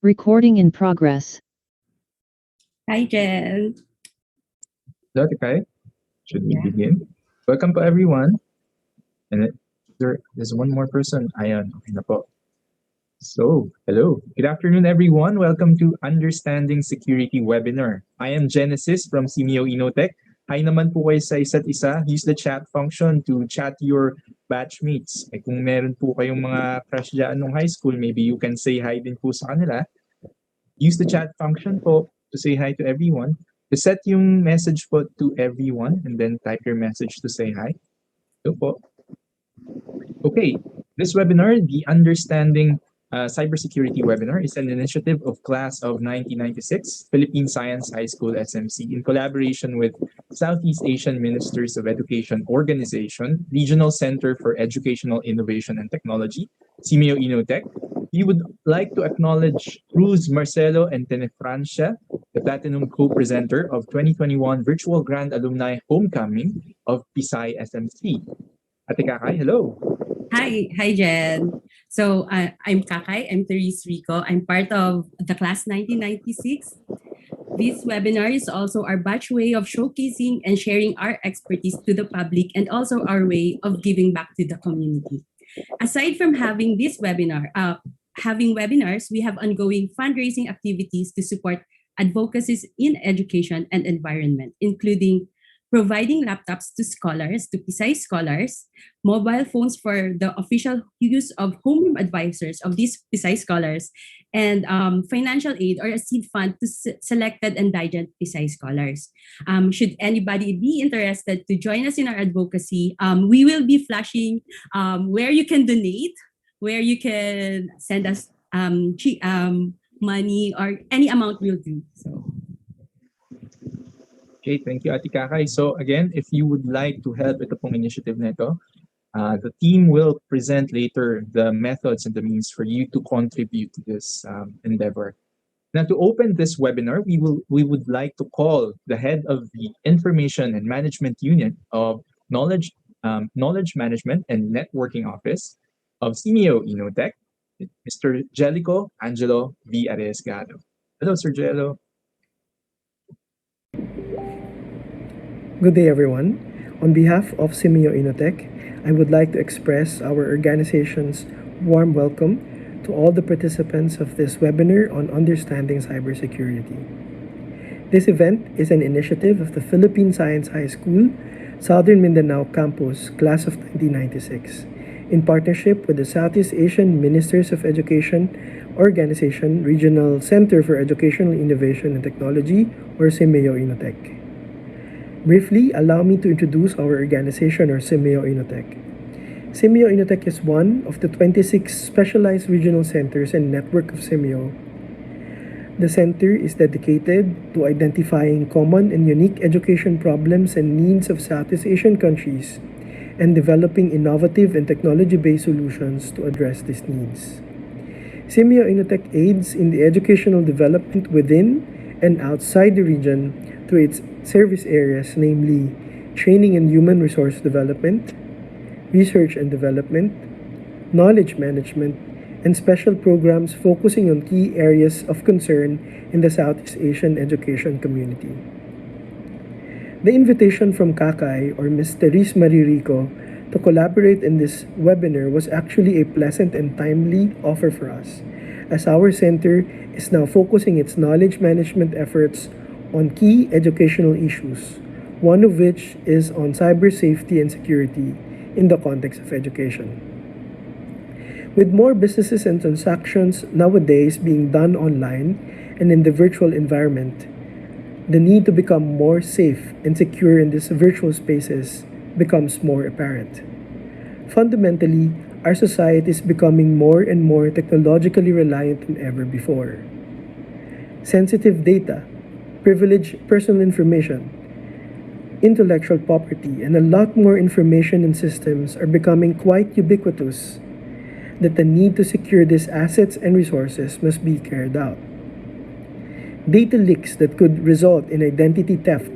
Recording in progress. Hi, Jen. Okay, should we Yeah. begin? Welcome po everyone. And there's one more person. Ayan, okay na po. So, hello. Good afternoon everyone. Welcome to Understanding Security webinar. I am Genesis from Simeo Inotech. Hi naman po kayo sa isa't isa. Use the chat function to chat your batchmates. Kung meron po kayong mga crush dyan nung high school, maybe you can say hi din po sa kanila. Use the chat function po to say hi to everyone. To set yung message po to everyone and then type your message to say hi. Ito po. Okay, this webinar, the Understanding Cybersecurity webinar, is an initiative of Class of 1996, Philippine Science High School SMC, in collaboration with Southeast Asian Ministers of Education Organization, Regional Center for Educational Innovation and Technology, Simeo Inotech. We would like to acknowledge Cruz Marcelo and Tenefrancia, the Platinum Co-Presenter of 2021 Virtual Grand Alumni Homecoming of Pisay SMC. Ate Kakay, hello. Hi, Jen. So I'm Kakay. I'm Therese Rico. I'm part of the class 1996. This webinar is also our batch way of showcasing and sharing our expertise to the public and also our way of giving back to the community. Aside from having webinars, we have ongoing fundraising activities to support advocacies in education and environment, including providing laptops to scholars, to Pisay scholars, mobile phones for the official use of homeroom advisors of these Pisay scholars, and financial aid or a seed fund to selected and indigent Pisay scholars. Should anybody be interested to join us in our advocacy, we will be flashing where you can donate, where you can send us money or any amount will do. So. Okay, thank you, Ate Kakay. So again, if you would like to help ito pong initiative na ito, the team will present later the methods and the means for you to contribute to this endeavor. Now, to open this webinar, we would like to call the head of the Information and Management Unit of Knowledge Management and Networking Office of Simeo Inotech, Mr. Jellico Angelo V. Arriesgado. Hello, Sir Jello. Good day, everyone. On behalf of Simeo Inotech, I would like to express our organization's warm welcome to all the participants of this webinar on understanding cybersecurity. This event is an initiative of the Philippine Science High School, Southern Mindanao Campus, Class of 1996, in partnership with the Southeast Asian Ministers of Education Organization Regional Center for Educational Innovation and Technology, or Simeo Inotech. Briefly, allow me to introduce our organization, or Simeo Inotech. Simeo Inotech is one of the 26 specialized regional centers and network of Simeo. The center is dedicated to identifying common and unique education problems and needs of Southeast Asian countries and developing innovative and technology-based solutions to address these needs. Simeo Inotech aids in the educational development within and outside the region through its service areas, namely training and human resource development, research and development, knowledge management, and special programs focusing on key areas of concern in the Southeast Asian education community. The invitation from Kakay, or Ms. Therese Marie Rico, to collaborate in this webinar was actually a pleasant and timely offer for us, as our center is now focusing its knowledge management efforts on key educational issues, one of which is on cyber safety and security in the context of education. With more businesses and transactions nowadays being done online and in the virtual environment, the need to become more safe and secure in these virtual spaces becomes more apparent. Fundamentally, our society is becoming more and more technologically reliant than ever before. Sensitive data, privileged personal information, intellectual property, and a lot more information and systems are becoming quite ubiquitous that the need to secure these assets and resources must be carried out. Data leaks that could result in identity theft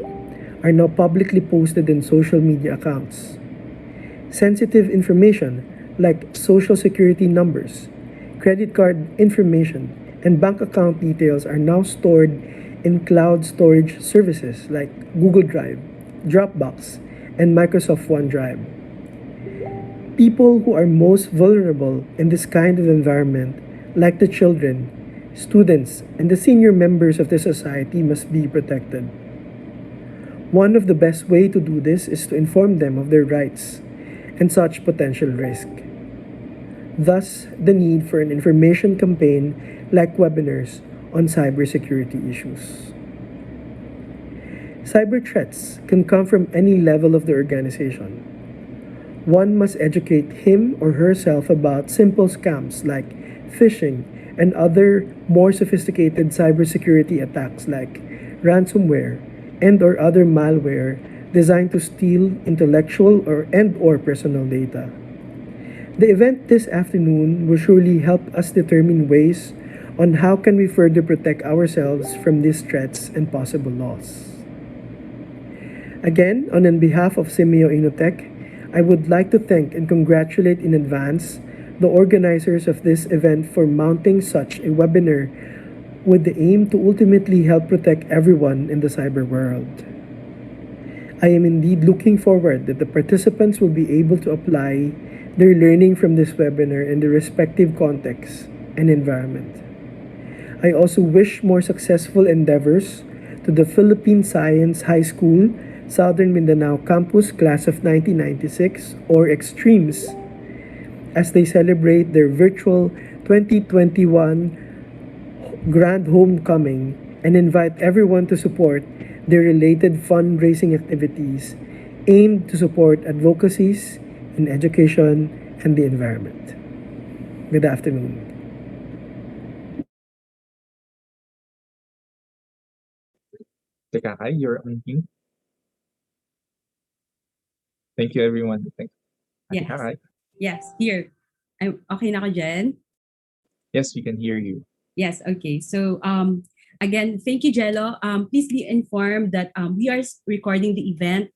are now publicly posted in social media accounts. Sensitive information like social security numbers, credit card information, and bank account details are now stored in cloud storage services like Google Drive, Dropbox, and Microsoft OneDrive. People who are most vulnerable in this kind of environment, like the children, students, and the senior members of the society, must be protected. One of the best way to do this is to inform them of their rights and such potential risk. Thus, the need for an information campaign like webinars on cybersecurity issues. Cyber threats can come from any level of the organization. One must educate him or herself about simple scams like phishing and other more sophisticated cybersecurity attacks like ransomware and or other malware designed to steal intellectual or personal data. The event this afternoon will surely help us determine ways on how can we further protect ourselves from these threats and possible loss. Again, on behalf of Simeo Inotech, I would like to thank and congratulate in advance the organizers of this event for mounting such a webinar with the aim to ultimately help protect everyone in the cyber world. I am indeed looking forward that the participants will be able to apply their learning from this webinar in their respective contexts and environment. I also wish more successful endeavors to the Philippine Science High School Southern Mindanao Campus Class of 1996 or Extremes as they celebrate their virtual 2021 Grand Homecoming and invite everyone to support their related fundraising activities aimed to support advocacies in education and the environment. Good afternoon. Teka, Kai, you're on mute. Thank you, everyone. Yes. Kai. Yes, here. Okay na ako dyan? Yes, we can hear you. Yes, okay. So again, thank you, Jello. Please be informed that we are recording the event.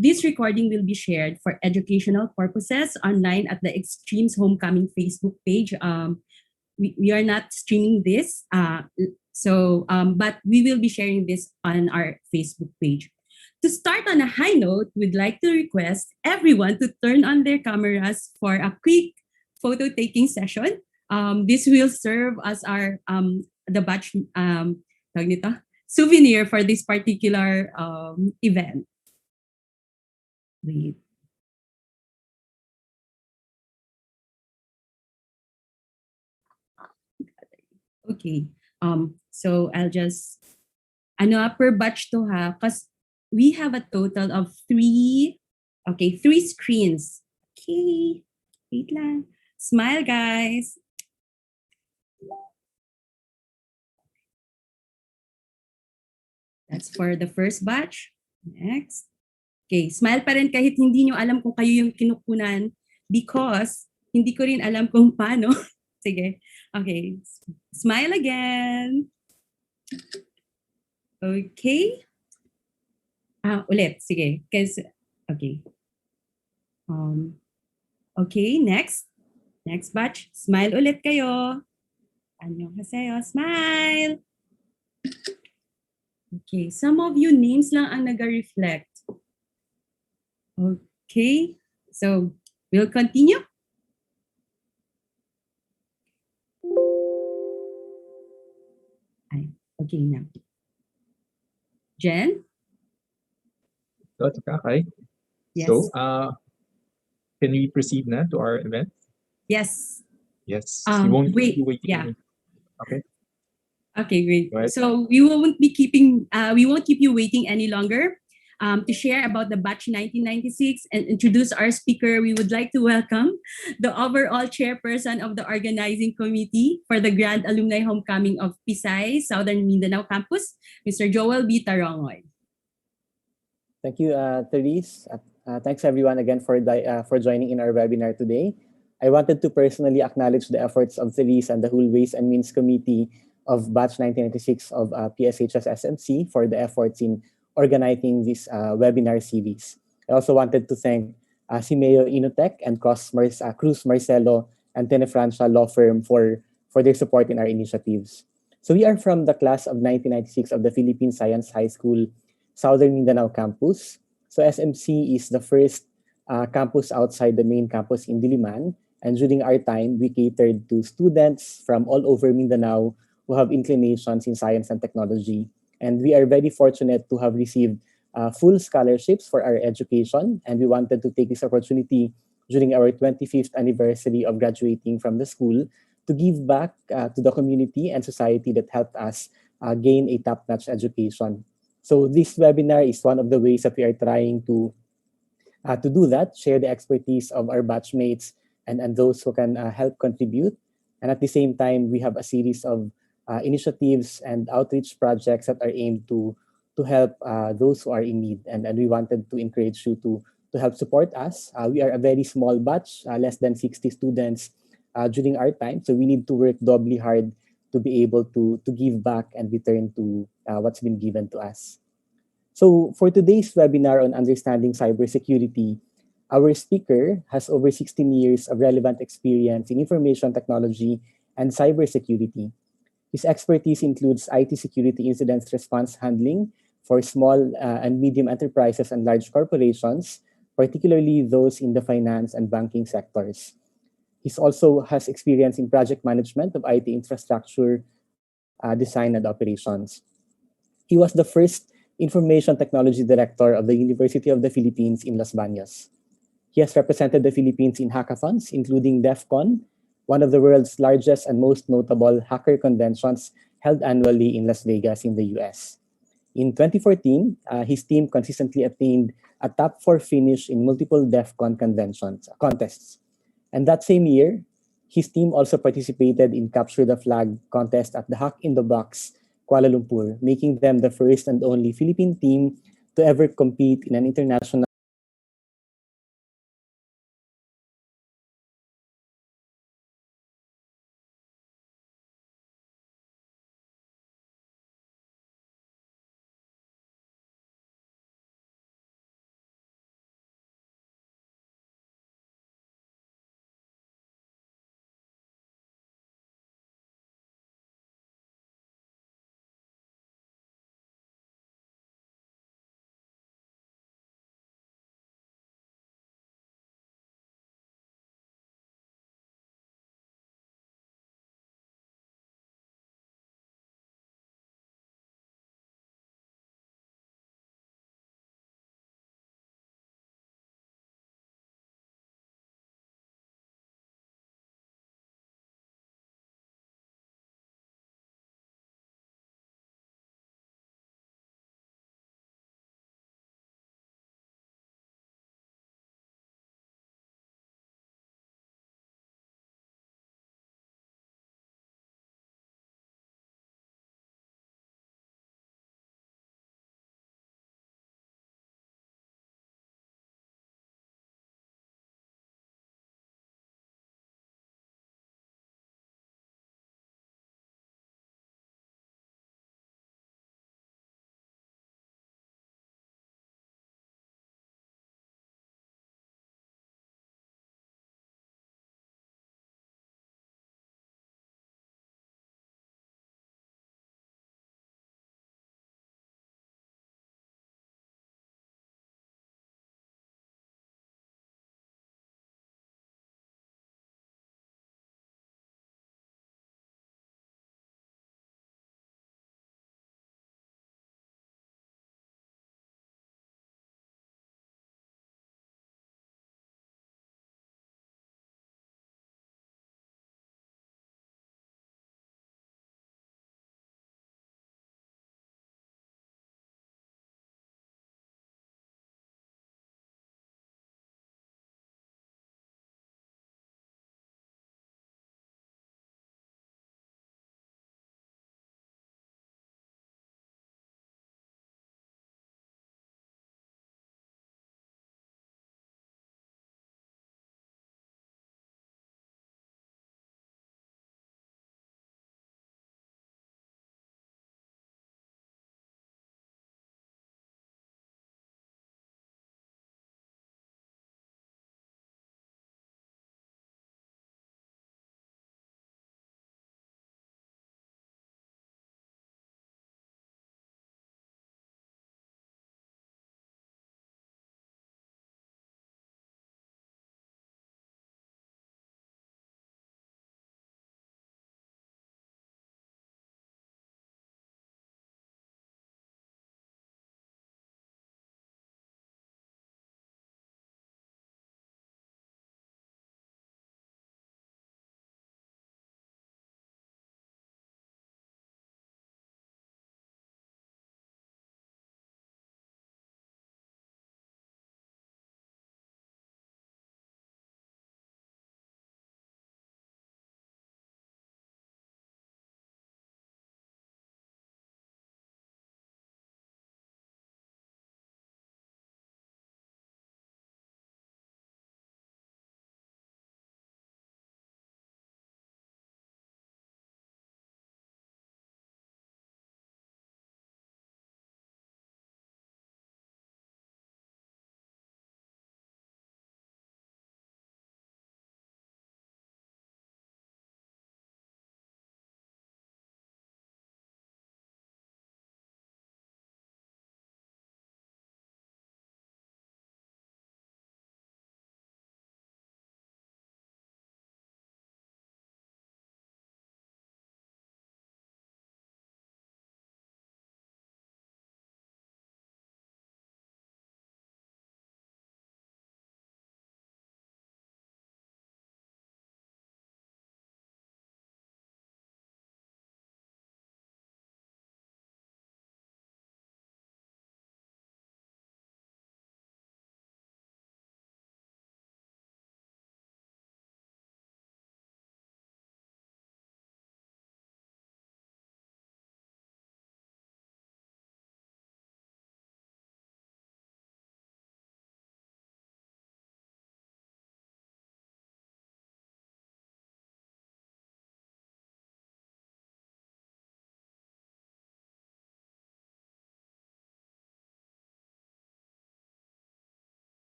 This recording will be shared for educational purposes online at the Extremes Homecoming Facebook page. We are not streaming this, but we will be sharing this on our Facebook page. To start on a high note, we'd like to request everyone to turn on their cameras for a quick photo taking session. This will serve as our the batch tawag nito, souvenir for this particular event. Wait. Okay. So I'll just per batch to ha, because we have a total of three screens. Okay. Wait lang. Smile, guys. That's for the first batch. Next. Okay, smile pa rin kahit hindi nyo alam kung kayo yung kinukunan because hindi ko rin alam kung paano. Sige. Okay. Smile again. Okay. Ulit. Sige. Okay. Okay, next. Next batch. Smile ulit kayo. Annyeonghaseyo. Smile. Okay. Some of you names lang ang nag-reflect. Okay. So, we'll continue. Okay na. Jen? So, Kai. Yes. So, can we proceed now to our event? Yes. Yes. You won't wait. be waiting. Yeah. Okay. Okay, great. Go ahead. So we won't keep you waiting any longer. To share about the batch 1996 and introduce our speaker, we would like to welcome the overall chairperson of the organizing committee for the Grand Alumni Homecoming of Pisay, Southern Mindanao Campus, Mr. Joel B. Tarongoy. Thank you, Therese. Thanks everyone again for joining in our webinar today. I wanted to personally acknowledge the efforts of Therese and the whole Ways and Means Committee of Batch 1996 of PSHS SMC for the efforts in organizing this webinar series. I also wanted to thank Simeo Inotech and Cruz Marcelo and Tenefrancia Law Firm for for their support in our initiatives. So we are from the class of 1996 of the Philippine Science High School, Southern Mindanao campus. So SMC is the first campus outside the main campus in Diliman. And during our time, we catered to students from all over Mindanao who have inclinations in science and technology. And we are very fortunate to have received full scholarships for our education. And we wanted to take this opportunity during our 25th anniversary of graduating from the school to give back to the community and society that helped us gain a top-notch education. So this webinar is one of the ways that we are trying to do that, share the expertise of our batchmates and those who can help contribute. And at the same time, we have a series of initiatives and outreach projects that are aimed to help those who are in need. And we wanted to encourage you to help support us. We are a very small batch, less than 60 students during our time. So we need to work doubly hard to be able to give back and return to what's been given to us. So for today's webinar on understanding cybersecurity, our speaker has over 16 years of relevant experience in information technology and cybersecurity. His expertise includes IT security incidents response handling for small and medium enterprises and large corporations, particularly those in the finance and banking sectors. He also has experience in project management of IT infrastructure, design, and operations. He was the first Information Technology Director of the University of the Philippines in Las Bañas. He has represented the Philippines in hackathons, including DEF CON, one of the world's largest and most notable hacker conventions held annually in Las Vegas in the US. In 2014, his team consistently attained a top 4 finish in multiple DEF CON contests. And that same year, his team also participated in Capture the Flag contest at the Hack in the Box, Kuala Lumpur, making them the first and only Philippine team to ever compete in an international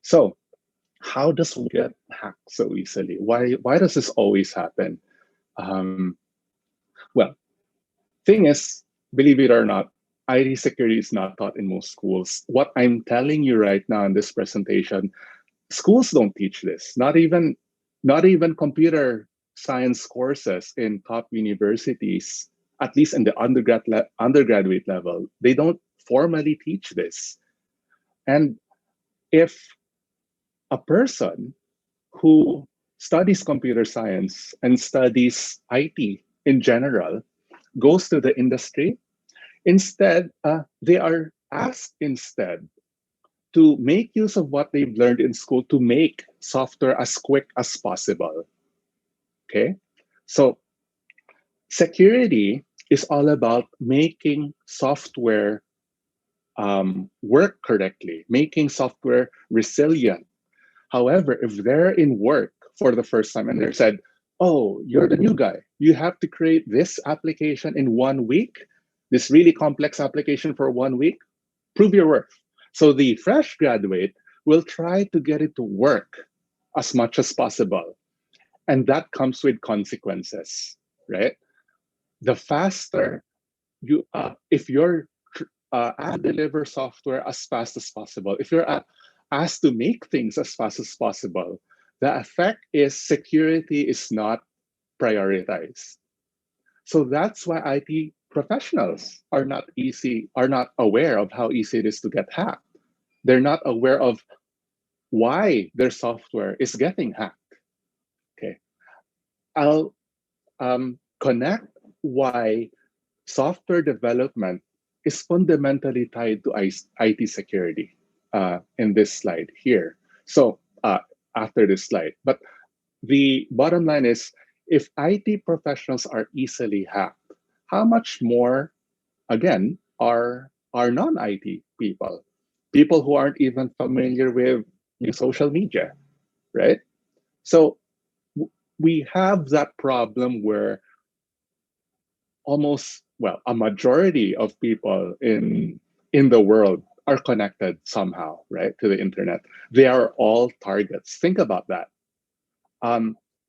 So how does we get hacked so easily? Why does this always happen? Um, well, thing is, believe it or not, IT security is not taught in most schools. What I'm telling you right now in this presentation, schools don't teach this. Not even computer science courses in top universities, at least in the undergraduate level, they don't formally teach this. And if a person who studies computer science and studies IT in general goes to the industry, instead, they are asked instead to make use of what they've learned in school to make software as quick as possible. Okay? So, security is all about making software work correctly, making software resilient. However, if they're in work for the first time and they're said, oh, you're the new guy, you have to create this application in 1 week, this really complex application for 1 week, prove your worth. So the fresh graduate will try to get it to work as much as possible. And that comes with consequences, right? The faster if you're asked to deliver software as fast as possible, if you're asked to make things as fast as possible, the effect is security is not prioritized. So that's why IT professionals are not aware of how easy it is to get hacked. They're not aware of why their software is getting hacked. Okay, I'll connect why software development is fundamentally tied to IT security in this slide here. So after this slide, but the bottom line is, if IT professionals are easily hacked, how much more, again, are non-IT people, people who aren't even familiar with social media, right? So we have that problem where almost, well, a majority of people in the world are connected somehow, right, to the internet. They are all targets. Think about that.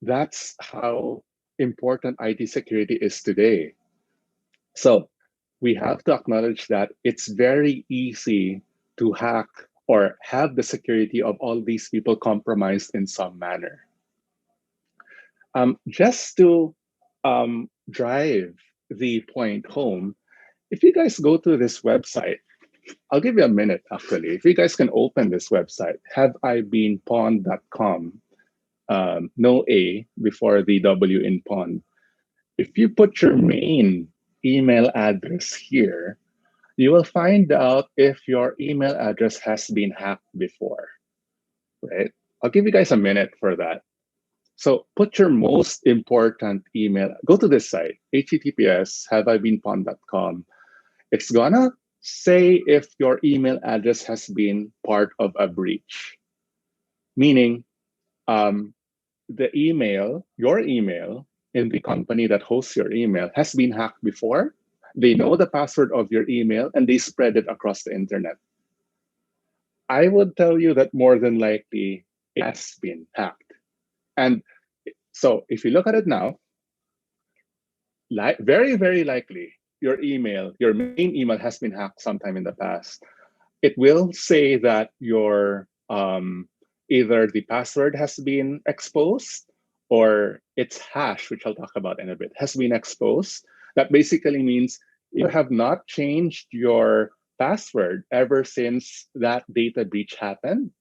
That's how important IT security is today. So we have to acknowledge that it's very easy to hack or have the security of all these people compromised in some manner. Just to drive the point home, if you guys go to this website, I'll give you a minute actually. If you guys can open this website, haveibeenpawned.com, no A before the W in pawn. If you put your main email address here, you will find out if your email address has been hacked before, right? I'll give you guys a minute for that. So put your most important email, go to this site, https haveibeenpawned.com. It's gonna say if your email address has been part of a breach, meaning your email in the company that hosts your email has been hacked before. They know the password of your email and they spread it across the internet. I would tell you that more than likely it has been hacked. And so if you look at it now, very, very likely your main email has been hacked sometime in the past. It will say that your either the password has been exposed or its hash, which I'll talk about in a bit, has been exposed. That basically means you have not changed your password ever since that data breach happened,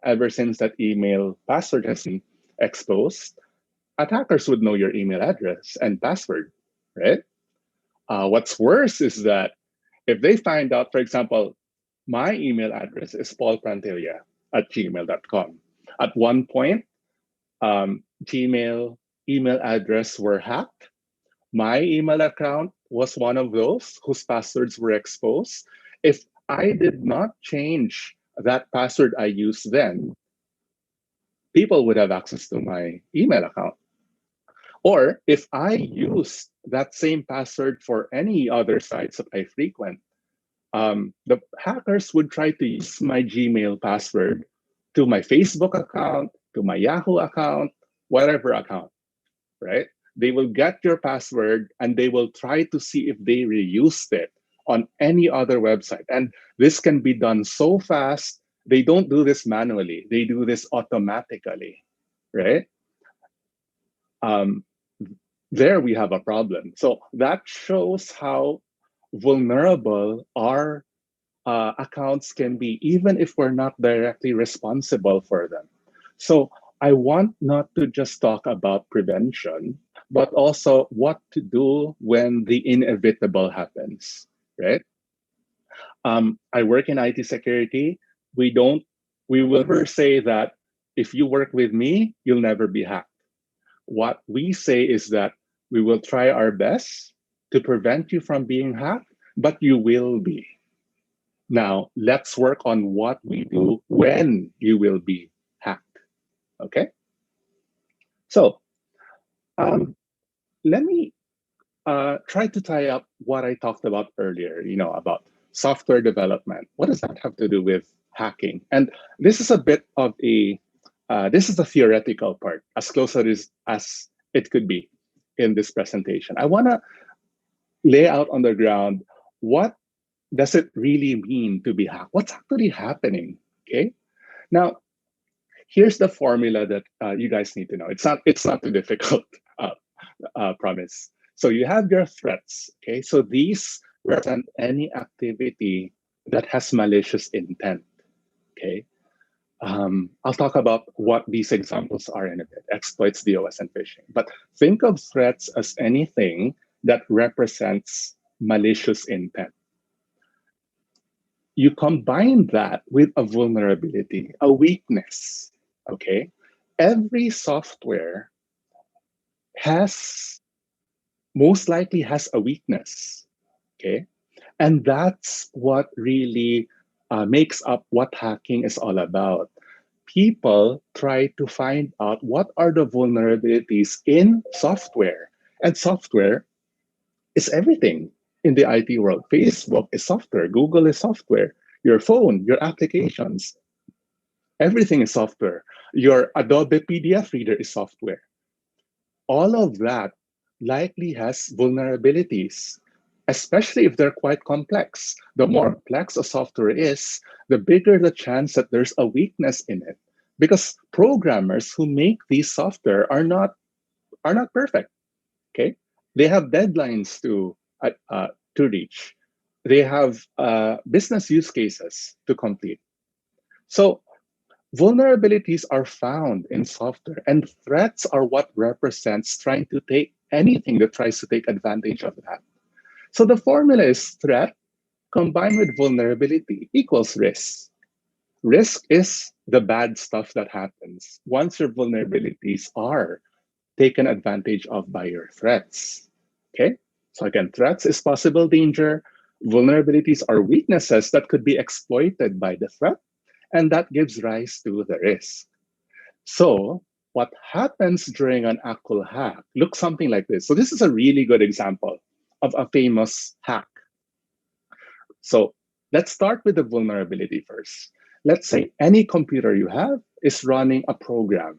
ever since that email password has been exposed. Attackers would know your email address and password, right? What's worse is that if they find out, for example, my email address is paulprantilia@gmail.com. At one point, Gmail email address were hacked. My email account was one of those whose passwords were exposed. If I did not change that password I used then, people would have access to my email account. Or if I used that same password for any other sites that I frequent, the hackers would try to use my Gmail password to my Facebook account, to my Yahoo account, whatever account, right? They will get your password and they will try to see if they reused it on any other website. And this can be done so fast. They don't do this manually. They do this automatically, right? There we have a problem. So that shows how vulnerable our accounts can be, even if we're not directly responsible for them. So I want not to just talk about prevention, but also what to do when the inevitable happens, right? I work in IT security. We will never say that if you work with me, you'll never be hacked. What we say is that we will try our best to prevent you from being hacked, but you will be. Now, let's work on what we do when you will be hacked. Okay? So, let me try to tie up what I talked about earlier, about software development. What does that have to do with hacking? And this is a bit of this is the theoretical part, as close as it could be in this presentation. I want to lay out on the ground, what does it really mean to be hacked? What's actually happening? Okay. Now, here's the formula that you guys need to know. It's not too difficult, promise. So you have your threats. Okay. So these represent any activity that has malicious intent. Okay. I'll talk about what these examples are in a bit: exploits, DOS, and phishing. But think of threats as anything that represents malicious intent. You combine that with a vulnerability, a weakness, okay? Every software most likely has a weakness, okay? And that's what really makes up what hacking is all about. People try to find out what are the vulnerabilities in software. And software is everything in the IT world. Facebook is software, Google is software, your phone, your applications, everything is software. Your Adobe PDF reader is software. All of that likely has vulnerabilities, especially if they're quite complex. The more complex a software is, the bigger the chance that there's a weakness in it. Because programmers who make these software are not perfect. Okay, they have deadlines to reach. They have business use cases to complete. So vulnerabilities are found in software, and threats are what represents trying to take anything that tries to take advantage of that. So the formula is threat combined with vulnerability equals risk. Risk is the bad stuff that happens once your vulnerabilities are taken advantage of by your threats. Okay? So again, threats is possible danger. Vulnerabilities are weaknesses that could be exploited by the threat, and that gives rise to the risk. So what happens during an actual hack looks something like this. So this is a really good example of a famous hack. So let's start with the vulnerability first. Let's say any computer you have is running a program,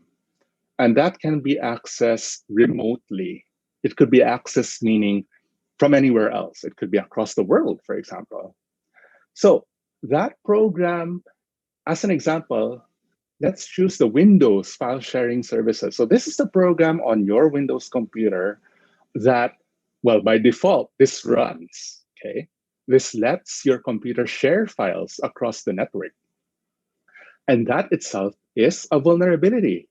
and that can be accessed remotely. It could be accessed, meaning from anywhere else. It could be across the world, for example. So that program, as an example, let's choose the Windows file sharing services. So this is the program on your Windows computer that, well, by default, this runs, okay? This lets your computer share files across the network. And that itself is a vulnerability.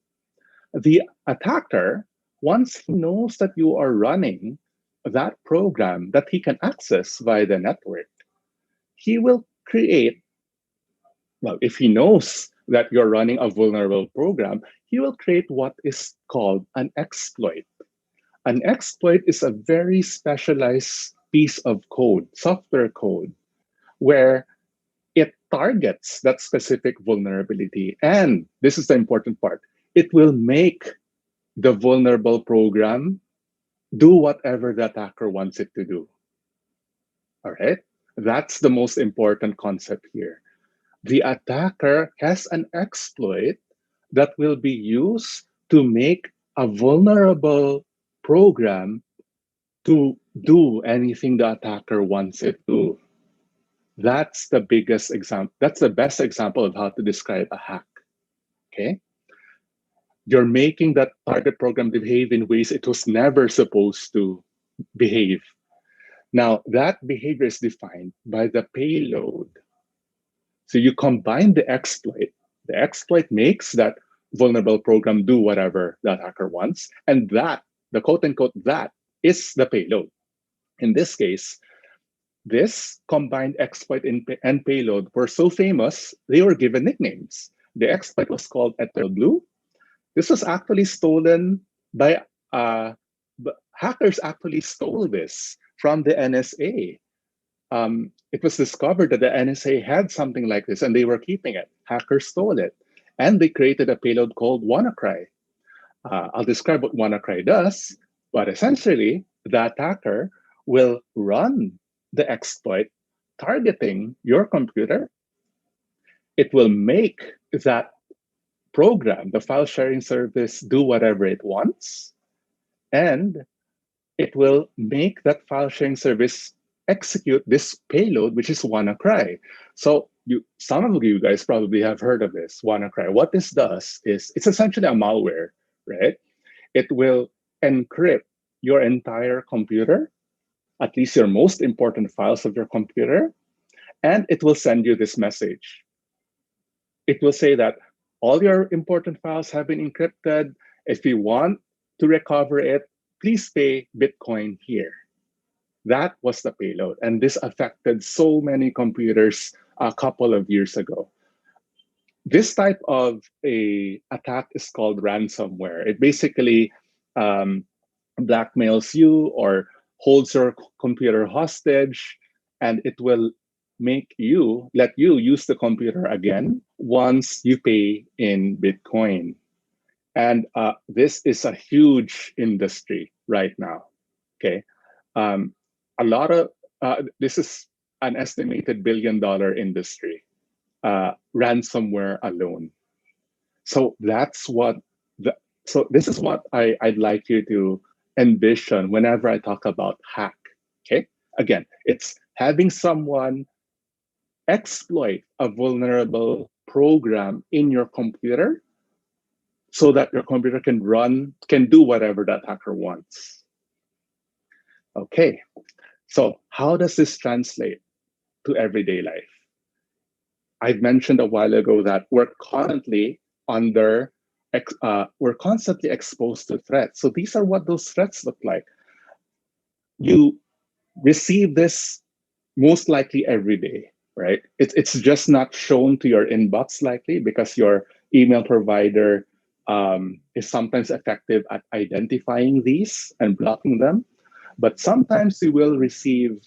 The attacker, once he knows that you are running that program that he can access via the network, he will create, well, if he knows that you're running a vulnerable program, he will create what is called an exploit. An exploit is a very specialized piece of code, software code, where it targets that specific vulnerability. And this is the important part, it will make the vulnerable program do whatever the attacker wants it to do. All right? That's the most important concept here. the attacker has an exploit that will be used to make a vulnerable program to do anything the attacker wants it to. That's the biggest example. That's the best example of how to describe a hack. Okay? You're making that target program behave in ways it was never supposed to behave. Now, that behavior is defined by the payload. So you combine the exploit. The exploit makes that vulnerable program do whatever the attacker wants, and that, the quote unquote, that is the payload. In this case, this combined exploit and payload were so famous, they were given nicknames. The exploit was called Ethereal Blue. This was actually stolen by hackers actually stole this from the NSA. It was discovered that the NSA had something like this and they were keeping it. Hackers stole it. And they created a payload called WannaCry. I'll describe what WannaCry does, but essentially, the attacker will run the exploit targeting your computer. It will make that program, the file sharing service, do whatever it wants. And it will make that file sharing service execute this payload, which is WannaCry. So some of you guys probably have heard of this, WannaCry. What this does is it's essentially a malware, right? It will encrypt your entire computer, at least your most important files of your computer, and it will send you this message. It will say that all your important files have been encrypted. If you want to recover it, please pay Bitcoin here. That was the payload. And this affected so many computers a couple of years ago. This type of a attack is called ransomware. It basically blackmails you or holds your computer hostage, and it will let you use the computer again once you pay in Bitcoin. And this is a huge industry right now. Okay, a lot of this is an estimated $1 billion industry, ransomware alone. So that's what so this is what I'd like you to envision whenever I talk about hack. Okay, again, it's having someone exploit a vulnerable program in your computer so that your computer can do whatever that hacker wants. Okay, so how does this translate to everyday life? I've mentioned a while ago that we're constantly exposed to threats. So these are what those threats look like. You receive this most likely every day, right? It's just not shown to your inbox likely because your email provider is sometimes effective at identifying these and blocking them. But sometimes you will receive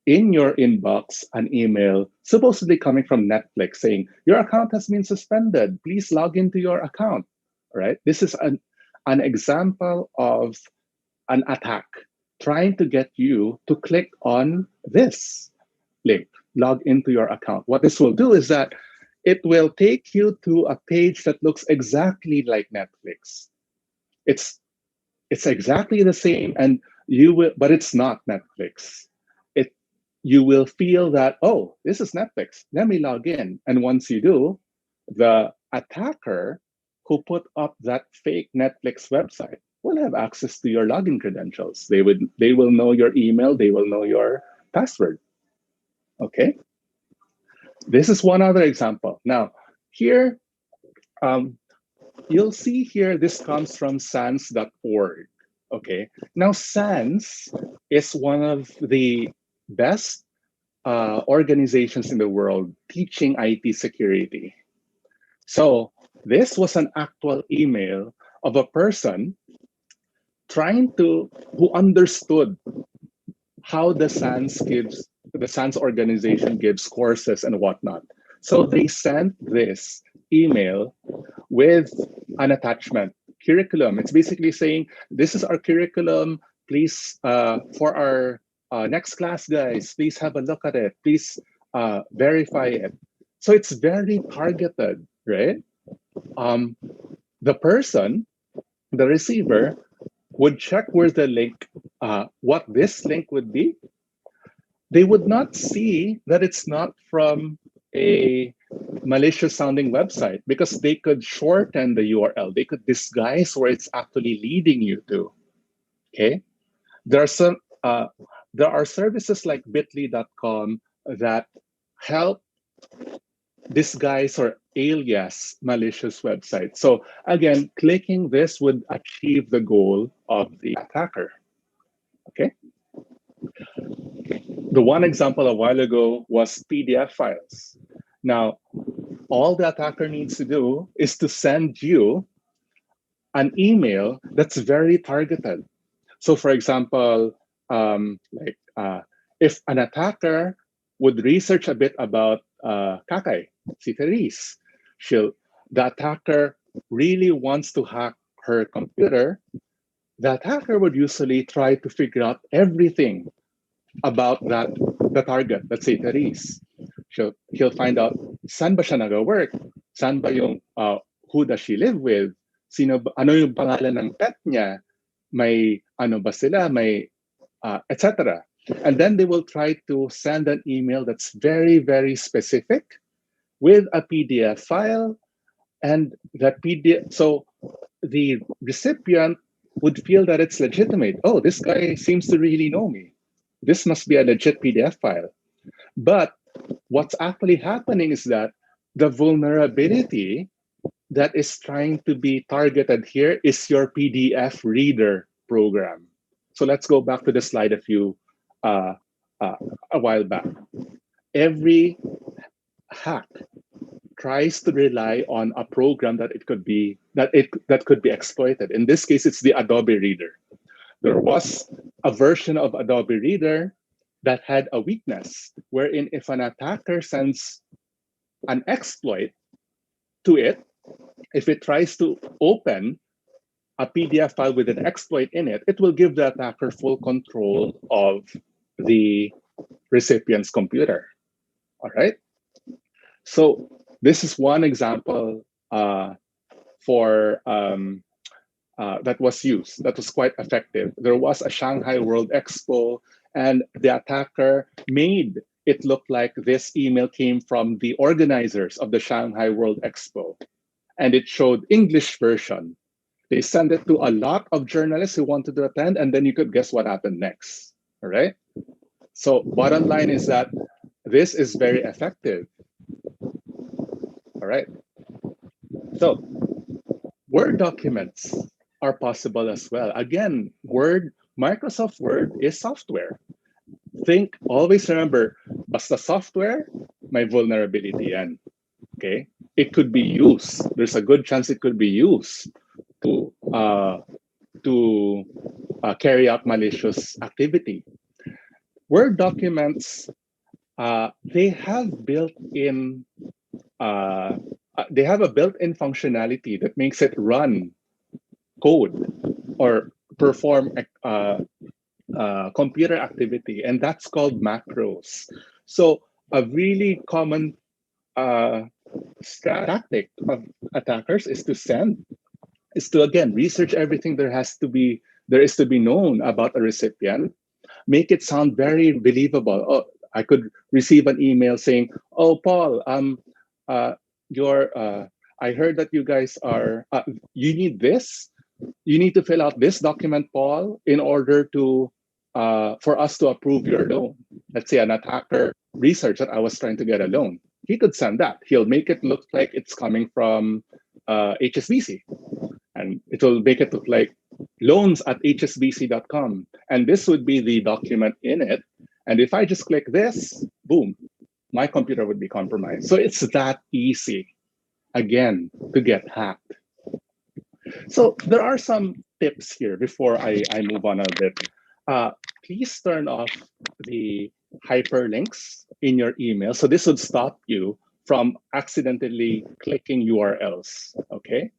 in your inbox an email supposedly coming from Netflix saying, your account has been suspended. Please log into your account, right? This is an example of an attack trying to get you to click on this link, log into your account. What this will do is that it will take you to a page that looks exactly like Netflix. It's exactly the same, and but it's not Netflix. You will feel that, oh, this is Netflix. Let me log in. And once you do, the attacker who put up that fake Netflix website will have access to your login credentials. They will know your email. They will know your password. Okay. This is one other example. Now, here, you'll see here, this comes from sans.org. Okay. Now, SANS is one of the best organizations in the world teaching IT security. So this was an actual email of a person who understood how the SANS organization gives courses and whatnot. So they sent this email with an attachment, curriculum. It's basically saying, this is our curriculum. Please, for our next class, guys, please have a look at it. Please verify it. So it's very targeted, right? The person, the receiver, would check where the link, what this link would be. They would not see that it's not from a malicious sounding website because they could shorten the URL. They could disguise where it's actually leading you to. Okay. There are some there are services like bitly.com that help disguise or alias malicious websites. So again, clicking this would achieve the goal of the attacker. Okay. The one example a while ago was PDF files. Now, all the attacker needs to do is to send you an email that's very targeted. So, for example, if an attacker would research a bit about Kakay, si Therese, the attacker really wants to hack her computer. The attacker would usually try to figure out everything about the target, let's say Therese. He'll find out saan ba siya nag-work, saan ba yung who does she live with, ano yung pangalan ng pet niya, may ano ba sila, may etc. And then they will try to send an email that's very, very specific with a PDF file, and that PDF, so the recipient would feel that it's legitimate. Oh, this guy seems to really know me. This must be a legit PDF file. But what's actually happening is that the vulnerability that is trying to be targeted here is your PDF reader program. So let's go back to the slide a while back. Every hack tries to rely on a program that could be exploited. In this case, it's the Adobe Reader. There was a version of Adobe Reader that had a weakness wherein if an attacker sends an exploit to it, if it tries to open a PDF file with an exploit in it, it will give the attacker full control of the recipient's computer. All right. So this is one example for that was used, that was quite effective. There was a Shanghai World Expo, and the attacker made it look like this email came from the organizers of the Shanghai World Expo, and it showed English version. They sent it to a lot of journalists who wanted to attend, and then you could guess what happened next. All right. So bottom line is that this is very effective. All right. So Word documents are possible as well. Again, Microsoft Word is software. Always remember, basta software, may vulnerability yan. Okay? It could be used. There's a good chance it could be used to carry out malicious activity. Word documents, they have built-in they have a built-in functionality that makes it run code or perform computer activity, and that's called macros. So a really common tactic of attackers is to again research everything there is to be known about a recipient, make it sound very believable. Oh, I could receive an email saying, "Oh, Paul, I heard that you guys are you need this. You need to fill out this document, Paul, in order to for us to approve your loan." Let's say an attacker researched that I was trying to get a loan. He could send that. He'll make it look like it's coming from HSBC, and it will make it look like loans@hsbc.com, and this would be the document in it. And if I just click this, boom, my computer would be compromised. So it's that easy, again, to get hacked. So there are some tips here before I move on a bit. Please turn off the hyperlinks in your email. So this would stop you from accidentally clicking URLs, okay?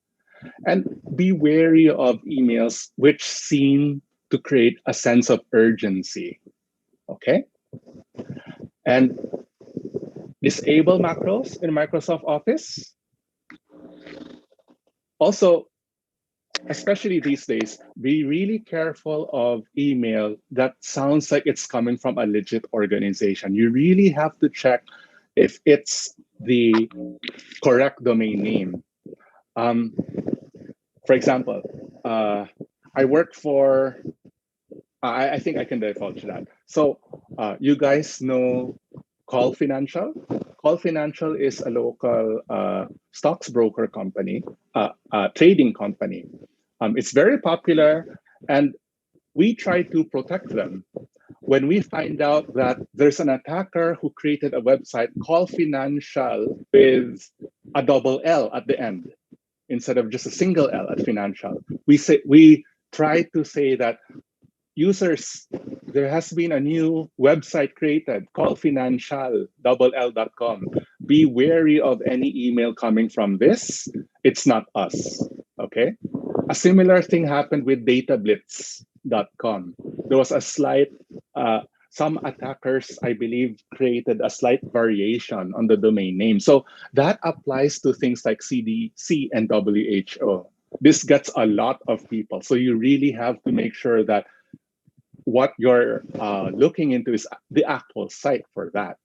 And be wary of emails which seem to create a sense of urgency, okay? And disable macros in Microsoft Office. Also, especially these days, be really careful of email that sounds like it's coming from a legit organization. You really have to check if it's the correct domain name. For example, I work for, I think I can divulge that. So you guys know Call Financial? Call Financial is a local stocks broker company, trading company. It's very popular, and we try to protect them. When we find out that there's an attacker who created a website called Financial with a double L at the end instead of just a single L at Financial, we try to say that users, there has been a new website created called financial.com. Be wary of any email coming from this. It's not us. Okay. A similar thing happened with datablitz.com. There was a slight, some attackers, I believe, created a slight variation on the domain name. So that applies to things like CDC and WHO. This gets a lot of people. So you really have to make sure that what you're looking into is the actual site for that.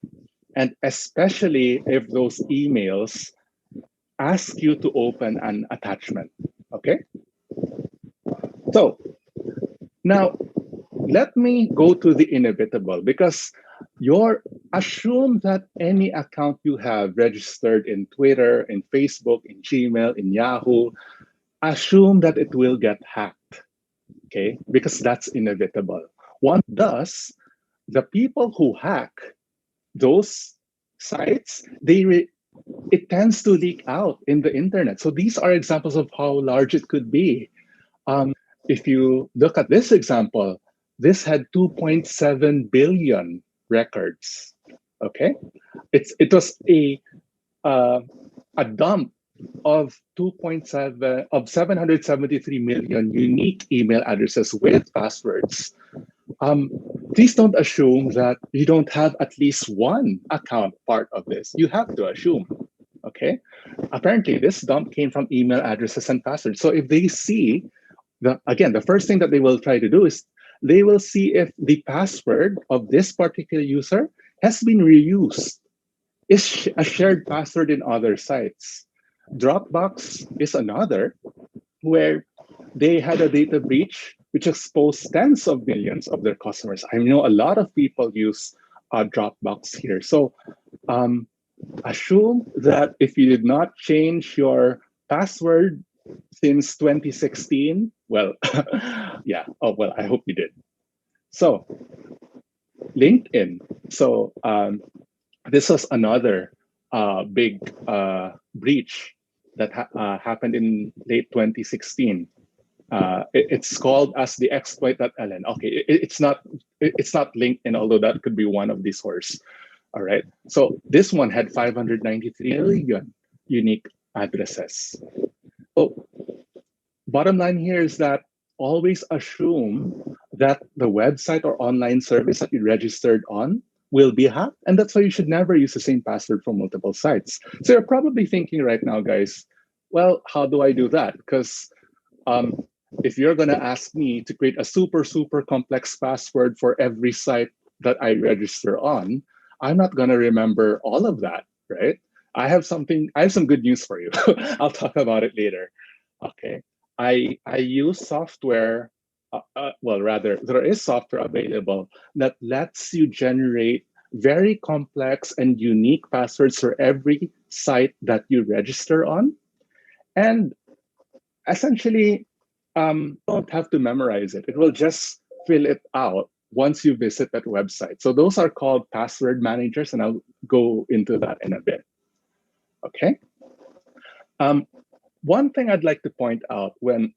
And especially if those emails ask you to open an attachment, okay? So now let me go to the inevitable, because you're assume that any account you have registered in Twitter, in Facebook, in Gmail, in Yahoo, assume that it will get hacked, okay? Because that's inevitable. Once it does, the people who hack those sites, it tends to leak out in the internet. So these are examples of how large it could be. If you look at this example, this had 2.7 billion records. Okay, it was a dump of 773 million unique email addresses with passwords. Please don't assume that you don't have at least one account part of this. You have to assume. Okay, apparently this dump came from email addresses and passwords. So if they see the first thing that they will try to do is they will see if the password of this particular user has been reused, is a shared password in other sites. Dropbox is another where they had a data breach which exposed tens of millions of their customers. I know a lot of people use Dropbox here. So assume that if you did not change your password since 2016, well, yeah. Oh, well, I hope you did. So LinkedIn. So this was another big breach that happened in late 2016. It's called as the exploit.ln. Okay, it's not LinkedIn, although that could be one of the source. All right. So this one had 593 million unique addresses. So bottom line here is that always assume that the website or online service that you registered on will be hacked. And that's why you should never use the same password for multiple sites. So you're probably thinking right now, guys, well, how do I do that? Because if you're going to ask me to create a super, super complex password for every site that I register on, I'm not going to remember all of that, right? I have some good news for you. I'll talk about it later. Okay. I use software, there is software available that lets you generate very complex and unique passwords for every site that you register on. And essentially, don't have to memorize it. It will just fill it out once you visit that website. So those are called password managers, and I'll go into that in a bit. Okay. One thing I'd like to point out when,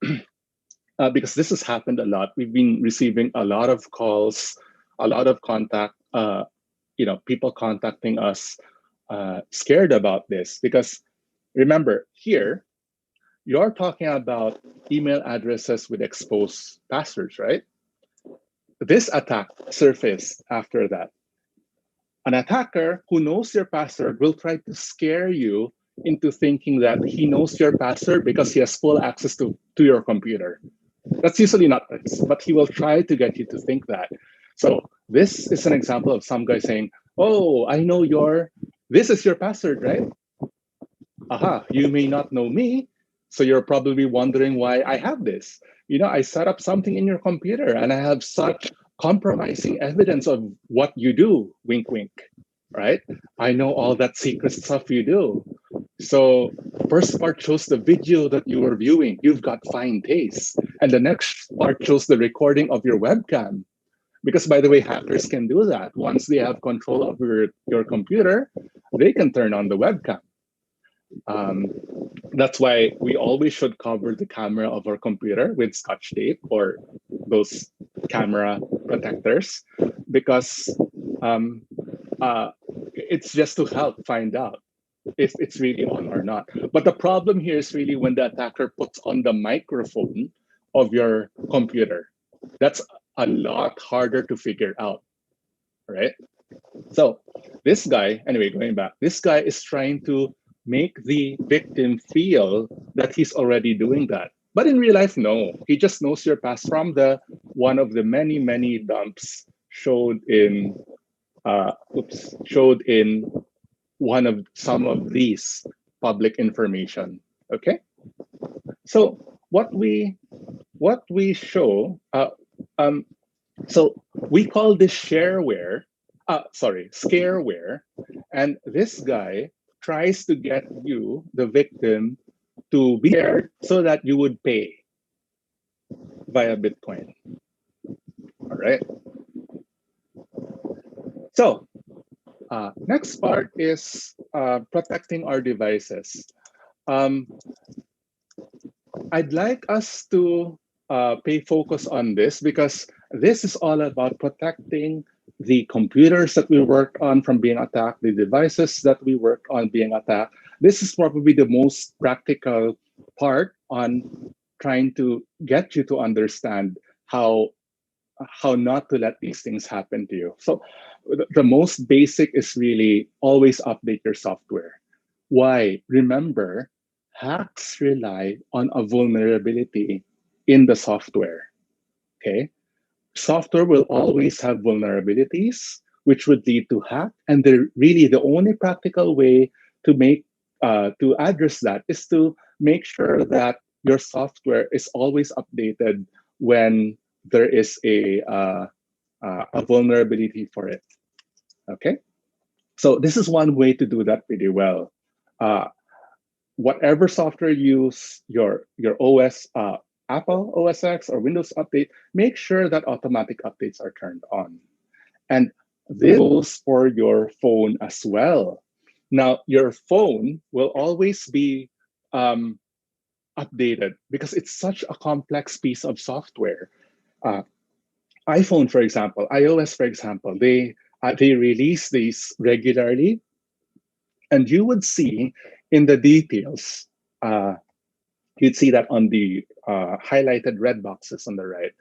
because this has happened a lot, we've been receiving a lot of calls, a lot of contact, people contacting us scared about this. Because remember, here, you're talking about email addresses with exposed passwords, right? This attack surfaced after that. An attacker who knows your password will try to scare you into thinking that he knows your password because he has full access to your computer. That's usually not the case, but he will try to get you to think that. So this is an example of some guy saying, "Oh, I know this is your password, right? Aha, you may not know me, so you're probably wondering why I have this. I set up something in your computer and I have such compromising evidence of what you do, wink, wink, right? I know all that secret stuff you do. So first part shows the video that you were viewing. You've got fine taste. And the next part shows the recording of your webcam. Because by the way, hackers can do that. Once they have control over your computer, they can turn on the webcam. That's why we always should cover the camera of our computer with Scotch tape or those camera protectors, because it's just to help find out if it's really on or not. But the problem here is really when the attacker puts on the microphone of your computer. That's a lot harder to figure out, right? So this guy, anyway, going back, this guy is trying to make the victim feel that he's already doing that. But in real life, no. He just knows your past from the one of the many, many dumps showed in one of some of these public information. Okay. So what we show, so we call this shareware, scareware, and this guy tries to get you, the victim, to be scared so that you would pay via Bitcoin. All right. So next part is protecting our devices. I'd like us to pay focus on this because this is all about protecting the computers that we work on from being attacked, the devices that we work on being attacked. This is probably the most practical part on trying to get you to understand how not to let these things happen to you. So the most basic is really always update your software. Why? Remember, hacks rely on a vulnerability in the software. Okay? Software will always have vulnerabilities, which would lead to hack. And really the only practical way to to address that is to make sure that your software is always updated when there is a vulnerability for it. Okay, so this is one way to do that pretty well. Whatever software you use, your OS, Apple OS X or Windows Update, make sure that automatic updates are turned on. And this goes for your phone as well. Now, your phone will always be updated because it's such a complex piece of software. iPhone, for example, iOS, for example, they release these regularly, and you would see in the details, you'd see that on the highlighted red boxes on the right,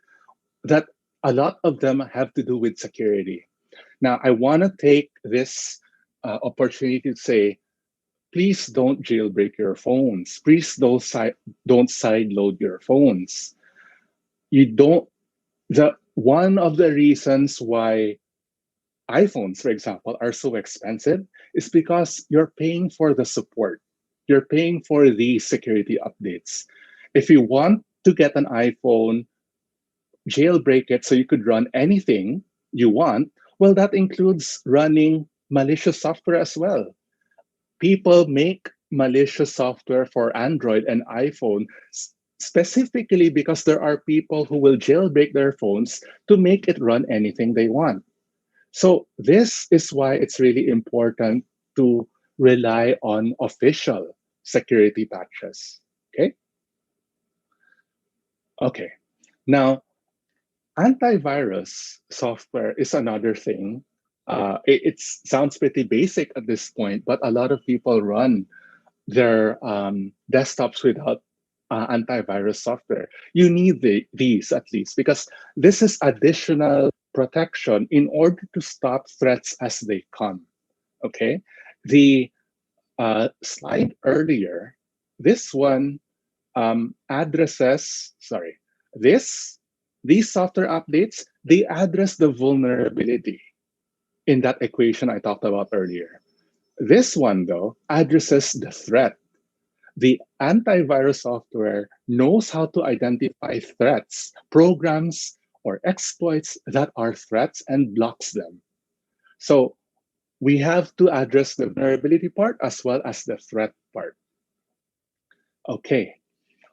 that a lot of them have to do with security. Now, I want to take this opportunity to say, please don't jailbreak your phones. Please don't sideload your phones. One of the reasons why iPhones, for example, are so expensive is because you're paying for the support. You're paying for the security updates. If you want to get an iPhone, jailbreak it so you could run anything you want, well, that includes running malicious software as well. People make malicious software for Android and iPhone specifically because there are people who will jailbreak their phones to make it run anything they want. So this is why it's really important to rely on official security patches. Okay. Okay. Now, antivirus software is another thing. It sounds pretty basic at this point, but a lot of people run their desktops without antivirus software. You need these at least because this is additional protection in order to stop threats as they come. Okay, the slide earlier, this one addresses, sorry, these software updates, they address the vulnerability in that equation I talked about earlier. This one, though, addresses the threat. The antivirus software knows how to identify threats, programs, or exploits that are threats and blocks them. So we have to address the vulnerability part as well as the threat part. Okay,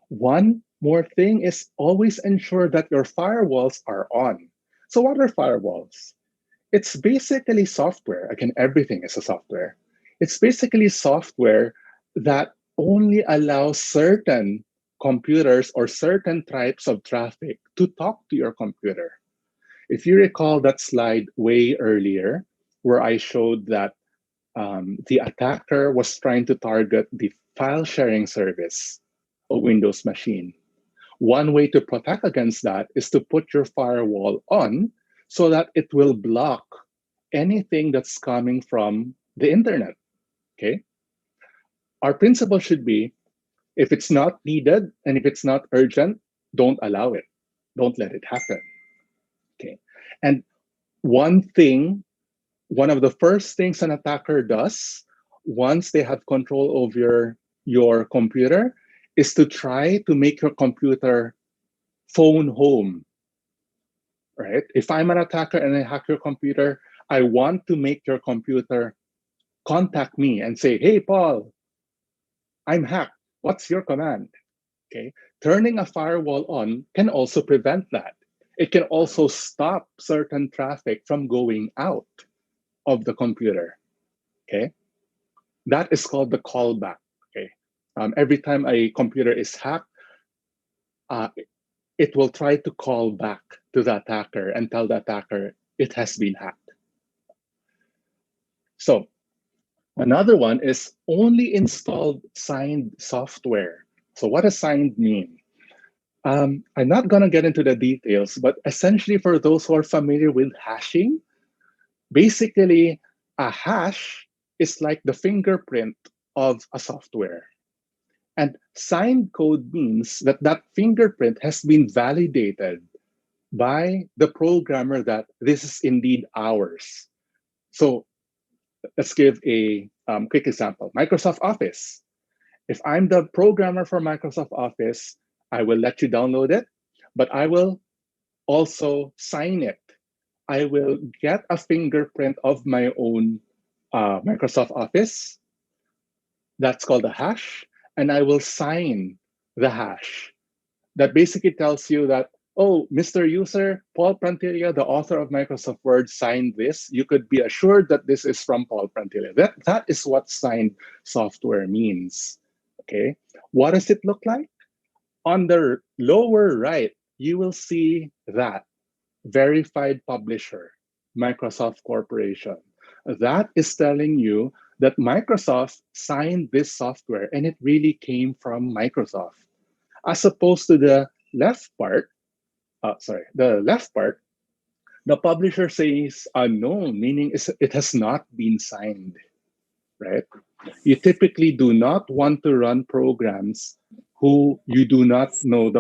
one more thing is always ensure that your firewalls are on. So what are firewalls? It's basically software. Again, everything is a software. It's basically software that only allows certain computers or certain types of traffic to talk to your computer. If you recall that slide way earlier, where I showed that the attacker was trying to target the file sharing service of Windows machine. One way to protect against that is to put your firewall on so that it will block anything that's coming from the internet. Okay. Our principle should be if it's not needed and if it's not urgent, don't allow it. Don't let it happen. Okay. And one of the first things an attacker does once they have control over your computer is to try to make your computer phone home, right? If I'm an attacker and I hack your computer, I want to make your computer contact me and say, hey, Paul, I'm hacked. What's your command? Okay. Turning a firewall on can also prevent that. It can also stop certain traffic from going out of the computer. Okay. That is called the callback. Okay. Every time a computer is hacked, it will try to call back to the attacker and tell the attacker it has been hacked. So another one is only installed signed software. So what does signed mean? I'm not going to get into the details, but essentially for those who are familiar with hashing, basically a hash is like the fingerprint of a software. And signed code means that that fingerprint has been validated by the programmer that this is indeed ours. So let's give a quick example. Microsoft Office. If I'm the programmer for Microsoft Office, I will let you download it, but I will also sign it. I will get a fingerprint of my own Microsoft Office. That's called a hash. And I will sign the hash. That basically tells you that, oh, Mr. User, Paul Prantilla, the author of Microsoft Word, signed this. You could be assured that this is from Paul Prantilla. That is what signed software means. Okay. What does it look like? On the lower right, you will see that verified publisher, Microsoft Corporation. That is telling you that Microsoft signed this software and it really came from Microsoft. As opposed to the left part, the publisher says unknown, meaning it has not been signed, right? You typically do not want to run programs who you do not know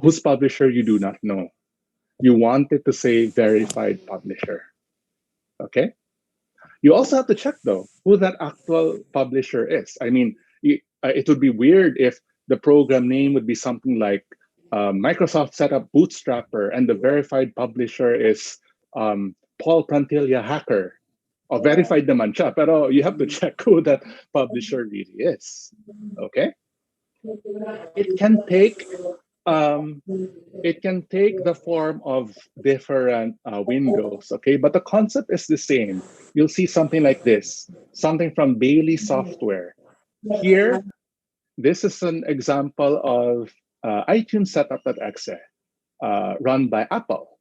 whose publisher you do not know. You want it to say verified publisher, okay? You also have to check though who that actual publisher is. I mean, it would be weird if the program name would be something like Microsoft Setup Bootstrapper and the verified publisher is Paul Prantilla Hacker. O verified naman siya, pero you have to check who that publisher really is. Okay? It can take the form of different windows, okay? But the concept is the same. You'll see something like this, something from Bailey Software. Here, this is an example of iTunes setup.exe run by Apple.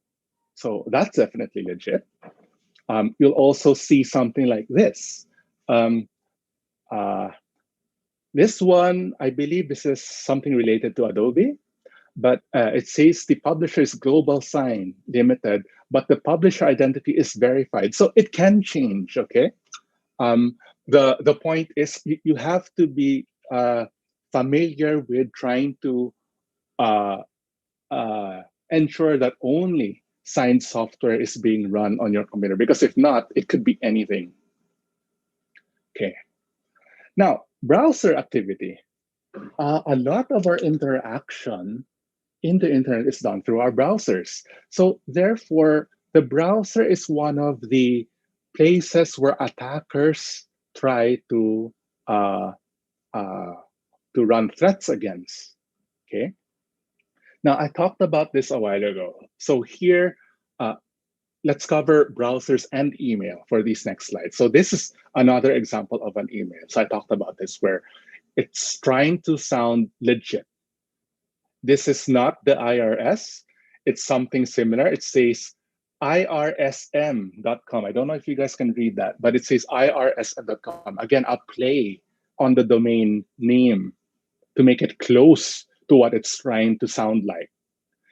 So that's definitely legit. You'll also see something like this. This one, I believe this is something related to Adobe, but it says the publisher is Global Sign Limited, but the publisher identity is verified. So it can change, okay? The point is you have to be familiar with trying to uh, ensure that only signed software is being run on your computer, because if not, it could be anything. Okay. Now, browser activity. A lot of our interaction in the internet is done through our browsers. So therefore, the browser is one of the places where attackers try uh, uh, to run threats against. Okay. Now, I talked about this a while ago. So here, uh, let's cover browsers and email for these next slides. So this is another example of an email. So I talked about this where it's trying to sound legit. This is not the IRS. It's something similar. It says irsm.com. I don't know if you guys can read that, but it says irsm.com. Again, a play on the domain name to make it close to what it's trying to sound like.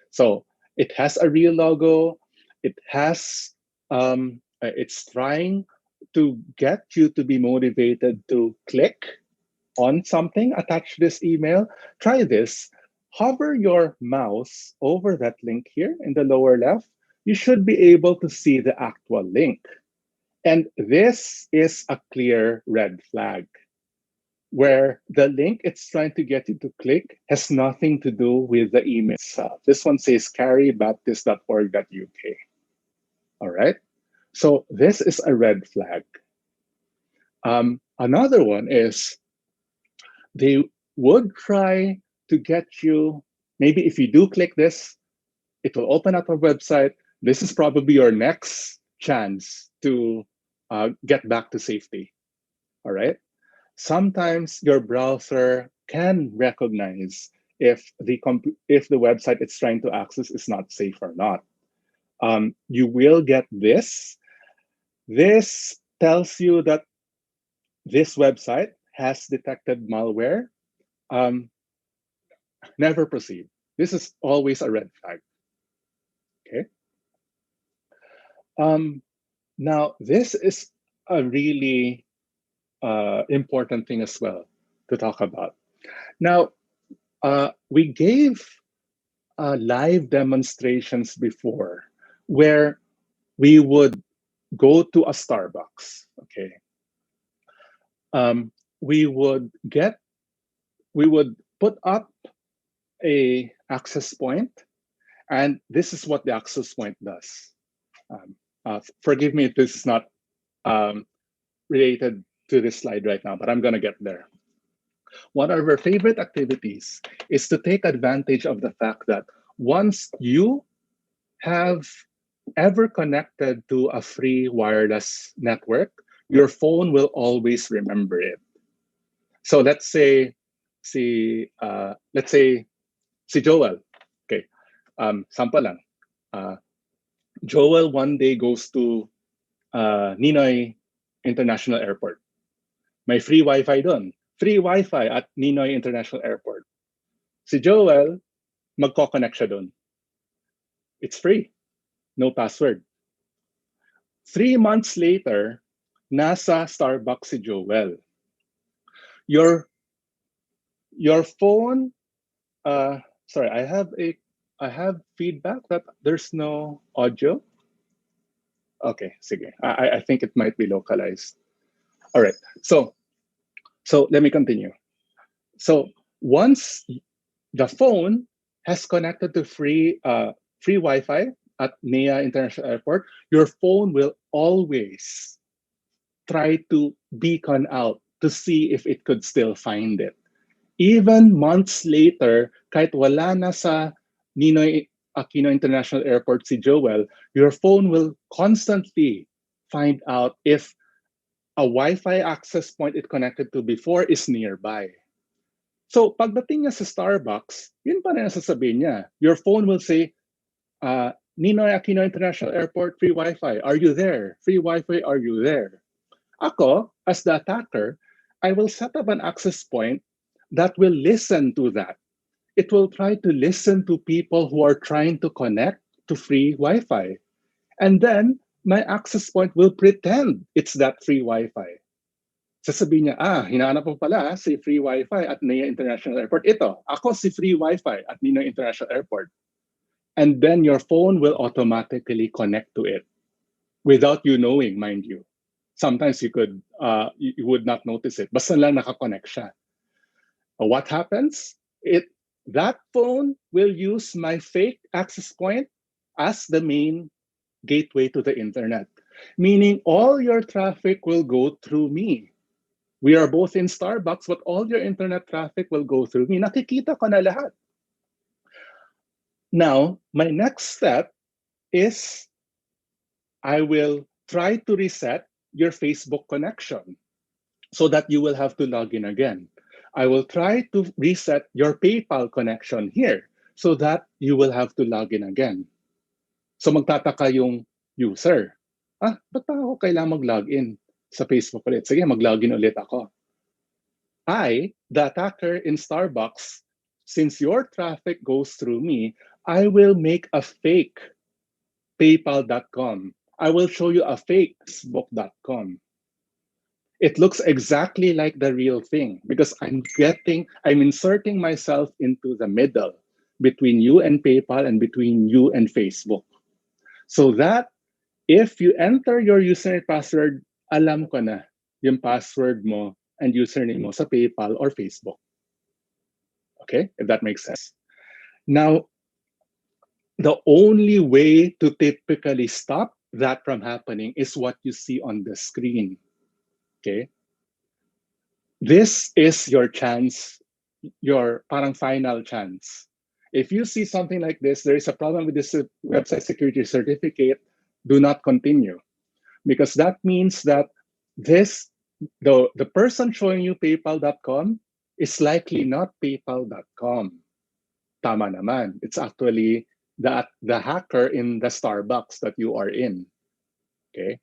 So it has a real logo. It has, it's trying to get you to be motivated to click on something attached to this email. Try this. Hover your mouse over that link here in the lower left. You should be able to see the actual link. And this is a clear red flag, where the link it's trying to get you to click has nothing to do with the email itself. This one says carrybaptist.org.uk. All right. So this is a red flag. Another one is they would try to get you, maybe if you do click this, it will open up a website. This is probably your next chance to get back to safety. All right. Sometimes your browser can recognize if the website it's trying to access is not safe or not. You will get this. This tells you that this website has detected malware. Never proceed. This is always a red flag. Okay. Now, this is a really important thing as well to talk about. Now, we gave live demonstrations before where we would go to a Starbucks. Okay. We would put up a access point, and this is what the access point does. Forgive me if this is not related to this slide right now, but I'm going to get there. One of our favorite activities is to take advantage of the fact that once you have ever connected to a free wireless network, your phone will always remember it. So let's say si Joel. Okay, sample lang. Joel one day goes to Ninoy International Airport. May free Wi-Fi doon. Free Wi-Fi at Ninoy International Airport. Si Joel, magko-connect siya doon. It's free. No password. 3 months later, nasa Starbucks si Joel. Your phone, sorry, I have feedback that there's no audio. Okay, sige. I think it might be localized. All right. So let me continue. So once the phone has connected to free Wi-Fi at NEA International Airport, your phone will always try to beacon out to see if it could still find it. Even months later, kahit wala na sa Ninoy Aquino International Airport si Joel, your phone will constantly find out if a Wi-Fi access point it connected to before is nearby. So pagdating niya sa Starbucks, yun pa rin ang sasabihin niya. Your phone will say, Ninoy Aquino International Airport, free Wi-Fi. Are you there? Free Wi-Fi, are you there? Ako, as the attacker, I will set up an access point that will listen to that. It will try to listen to people who are trying to connect to free Wi-Fi. And then my access point will pretend it's that free Wi-Fi. Sasabihin niya, hinahanap mo pala si free Wi-Fi at Nea International Airport. Ito, ako si free Wi-Fi at Ninoy International Airport. And then your phone will automatically connect to it without you knowing, mind you. Sometimes you would not notice it. Basta lang nakakonect siya. What happens? That phone will use my fake access point as the main gateway to the internet, meaning all your traffic will go through me. We are both in Starbucks, but all your internet traffic will go through me. Nakikita ko na lahat. Now, my next step is I will try to reset your Facebook connection so that you will have to log in again. I will try to reset your PayPal connection here so that you will have to log in again. So magtataka yung user. Ba't pa ako kailangan mag-login sa Facebook ulit? Sige, mag-login ulit ako. The attacker in Starbucks, since your traffic goes through me, I will make a fake PayPal.com. I will show you a fake Facebook.com. It looks exactly like the real thing because I'm inserting myself into the middle between you and PayPal and between you and Facebook. So that if you enter your username and password, alam ko na yung password mo and username mo sa PayPal or Facebook. Okay, if that makes sense. Now, the only way to typically stop that from happening is what you see on the screen. Okay. This is your chance, your parang final chance. If you see something like this, there is a problem with this website security certificate, do not continue. Because that means that the person showing you PayPal.com is likely not PayPal.com. Tama naman. It's actually the hacker in the Starbucks that you are in. Okay.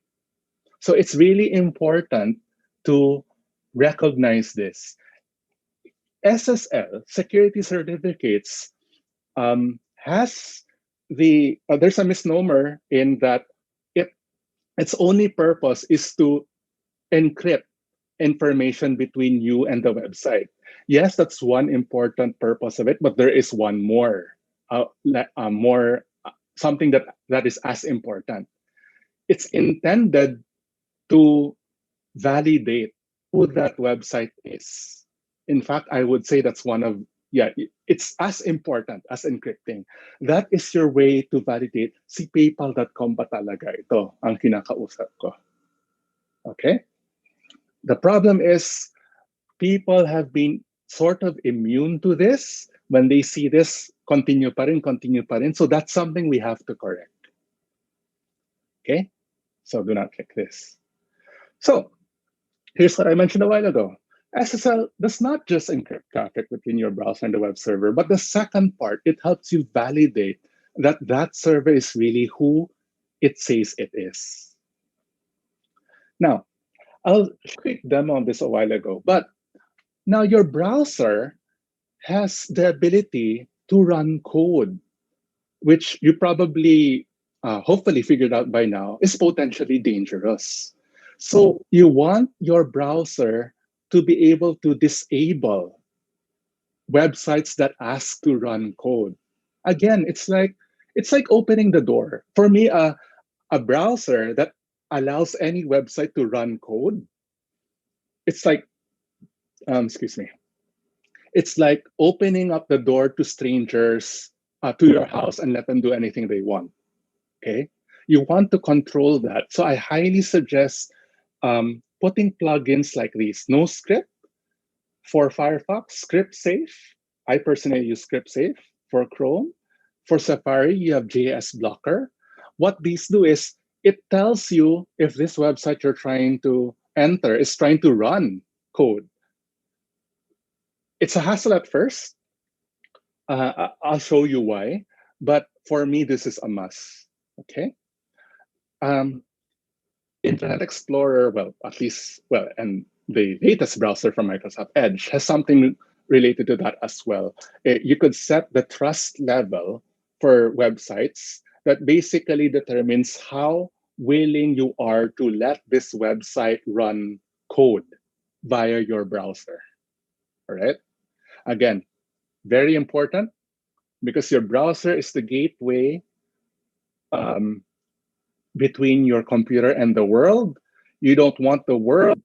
So it's really important to recognize this. SSL, security certificates, has there's a misnomer in that its only purpose is to encrypt information between you and the website. Yes, that's one important purpose of it, but there is one more, something that is as important. It's intended to validate who that website is. In fact, I would say that's it's as important as encrypting. That is your way to validate si PayPal.com ba talaga ito ang kinakausap ko. Okay? The problem is people have been sort of immune to this. When they see this, continue pa rin. So that's something we have to correct. Okay? So do not click this. So here's what I mentioned a while ago. SSL does not just encrypt traffic between your browser and the web server, but the second part, it helps you validate that that server is really who it says it is. Now, I'll quick demo on this a while ago, but now your browser has the ability to run code, which you probably, hopefully figured out by now, is potentially dangerous. So you want your browser to be able to disable websites that ask to run code. Again, it's like opening the door. For me, a browser that allows any website to run code, it's like, excuse me, it's like opening up the door to strangers to your house and let them do anything they want. Okay, you want to control that. So I highly suggest putting plugins like these. NoScript for Firefox, Script Safe. I personally use Script Safe for Chrome. For Safari, you have JS Blocker. What these do is it tells you if this website you're trying to enter is trying to run code. It's a hassle at first. I'll show you why. But for me, this is a must. Okay. Internet Explorer, and the latest browser from Microsoft Edge has something related to that as well. You could set the trust level for websites that basically determines how willing you are to let this website run code via your browser. All right. Again, very important because your browser is the gateway um, between your computer and the world. You don't want the world,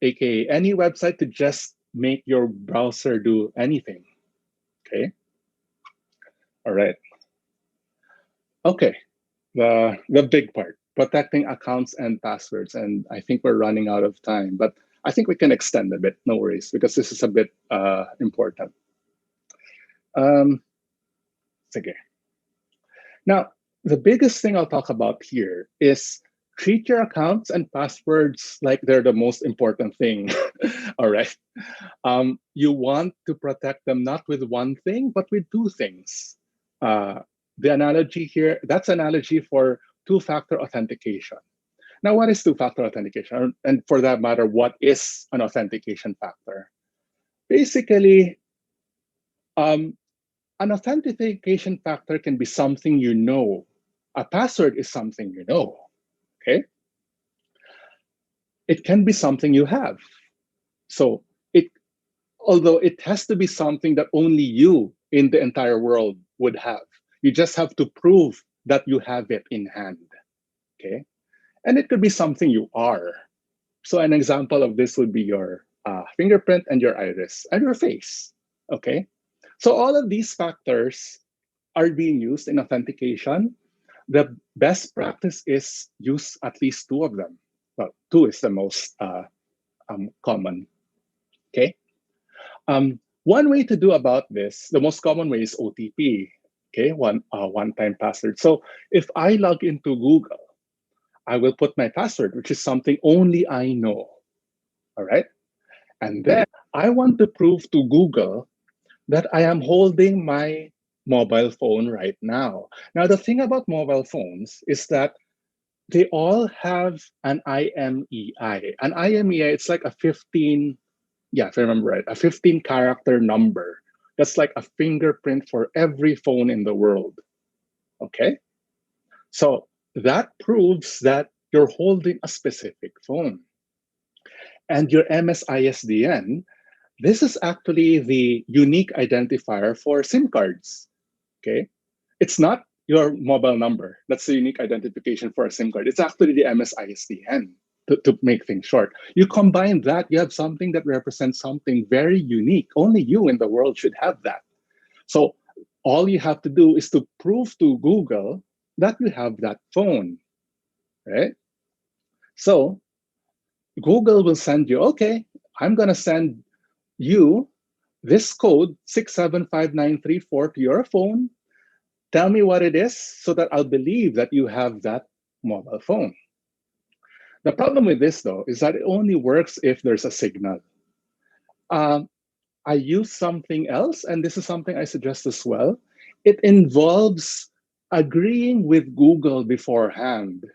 aka any website, to just make your browser do anything. Okay. All right. Okay. The big part, protecting accounts and passwords. And I think we're running out of time, but I think we can extend a bit. No worries, because this is a bit important. Sige. Now, the biggest thing I'll talk about here is treat your accounts and passwords like they're the most important thing. All right. You want to protect them not with one thing, but with two things. The analogy here, that's analogy for two-factor authentication. Now, what is two-factor authentication? And for that matter, what is an authentication factor? Basically, an authentication factor can be something you know. A password is something you know, okay? It can be something you have. So although it has to be something that only you in the entire world would have. You just have to prove that you have it in hand, okay? And it could be something you are. So an example of this would be your fingerprint and your iris and your face, okay? So all of these factors are being used in authentication. The best practice is use at least two of them. Well, two is the most common, okay? One way to do about this, the most common way is OTP, okay, one-time password. So if I log into Google, I will put my password, which is something only I know, all right? And then I want to prove to Google that I am holding my mobile phone right now. Now, the thing about mobile phones is that they all have an IMEI. An IMEI, it's like a 15, yeah, if I remember right, a 15-character number. That's like a fingerprint for every phone in the world, okay? So that proves that you're holding a specific phone. And your MSISDN, this is actually the unique identifier for SIM cards, okay? It's not your mobile number. That's the unique identification for a SIM card. It's actually the MSISDN, to make things short. You combine that, you have something that represents something very unique. Only you in the world should have that. So all you have to do is to prove to Google that you have that phone, right? So Google will send you, okay, I'm going to send you this code 675934 to your phone. Tell me what it is so that I'll believe that you have that mobile phone. The problem with this, though, is that it only works if there's a signal. I use something else, and this is something I suggest as well. It involves agreeing with Google beforehand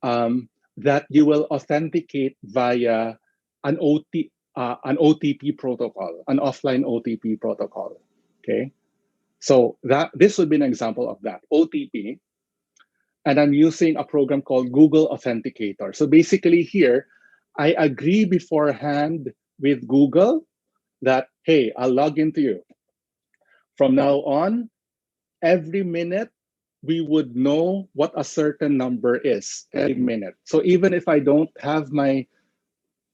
that you will authenticate via an OTP protocol, an offline OTP protocol. Okay, so this would be an example of that OTP, and I'm using a program called Google Authenticator. So basically, here I agree beforehand with Google that, hey, I'll log into you. From now on, every minute, we would know what a certain number is every minute. So even if I don't have my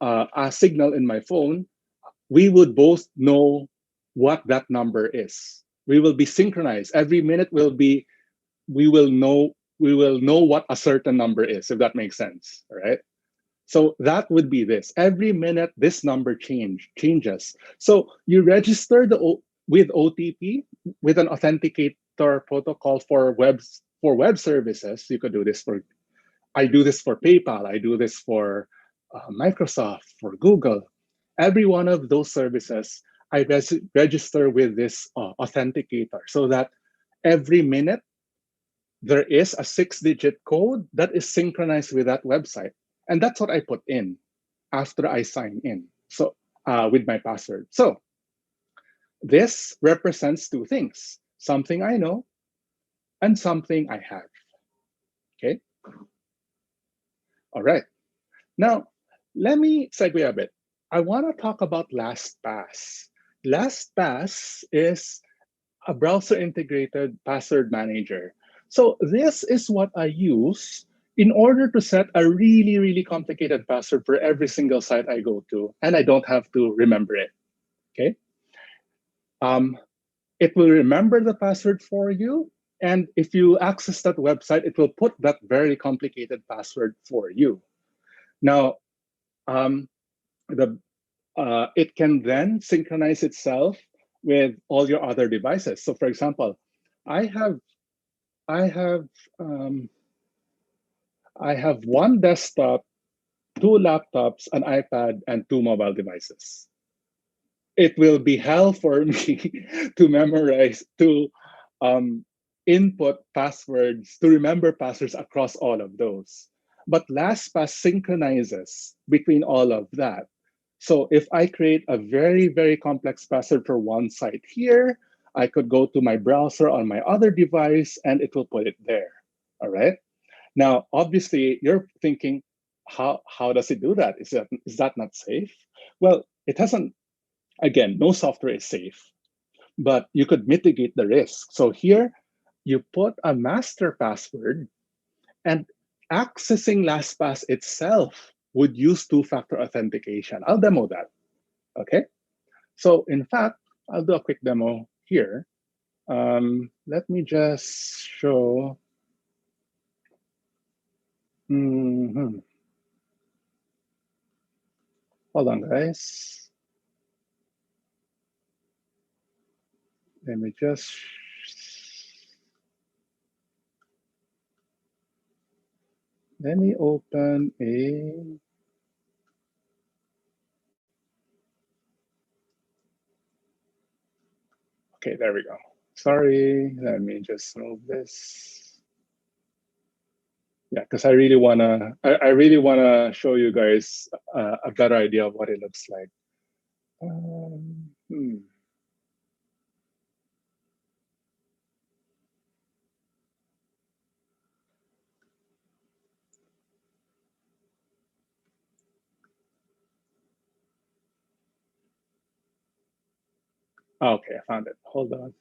a signal in my phone, we would both know what that number is. We will be synchronized. Every minute we will know what a certain number is, if that makes sense. All right. So that would be this. Every minute, this number changes. So you register with OTP, with an authenticator protocol for web services. You could do this I do this for PayPal. I do this for Microsoft, for Google. Every one of those services, I register with this authenticator so that every minute there is a 6-digit code that is synchronized with that website. And that's what I put in after I sign in. So with my password. So this represents two things: something I know and something I have. Okay. All right. Now, let me segue a bit. I want to talk about LastPass. LastPass is a browser integrated password manager. So this is what I use in order to set a really, really complicated password for every single site I go to, and I don't have to remember it. Okay. It will remember the password for you, and if you access that website, it will put that very complicated password for you. Now, um, it can then synchronize itself with all your other devices. So, for example, I have I have um, I have one desktop, two laptops, an iPad, and two mobile devices. It will be hell for me to memorize, to um, input passwords, to remember passwords across all of those. But LastPass synchronizes between all of that. So if I create a very, very complex password for one site here, I could go to my browser on my other device and it will put it there. All right. Now, obviously, you're thinking, how does it do that? Is that not safe? Well, it hasn't. Again, no software is safe, but you could mitigate the risk. So here, you put a master password, and accessing LastPass itself would use two-factor authentication. I'll demo that. Okay. So in fact, I'll do a quick demo here. Let me just show. Mhm. Hold on, guys. Let me just. Let me open a. Okay, there we go. Sorry, let me just move this. Yeah, because I really wanna show you guys a better idea of what it looks like. Hmm. Okay, I found it. Hold on.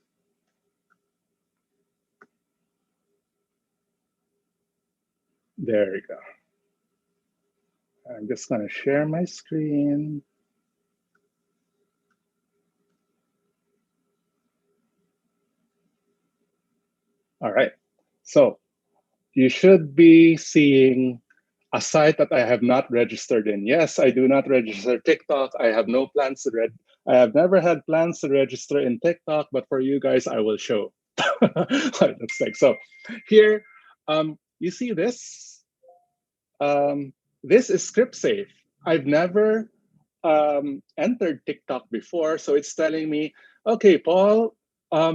There we go. I'm just gonna share my screen. All right. So you should be seeing a site that I have not registered in. Yes, I do not register TikTok. I have no plans to I have never had plans to register in TikTok, but for you guys, I will show what it looks like. So here, you see this? This is script safe. I've never entered TikTok before, so it's telling me, okay, Paul,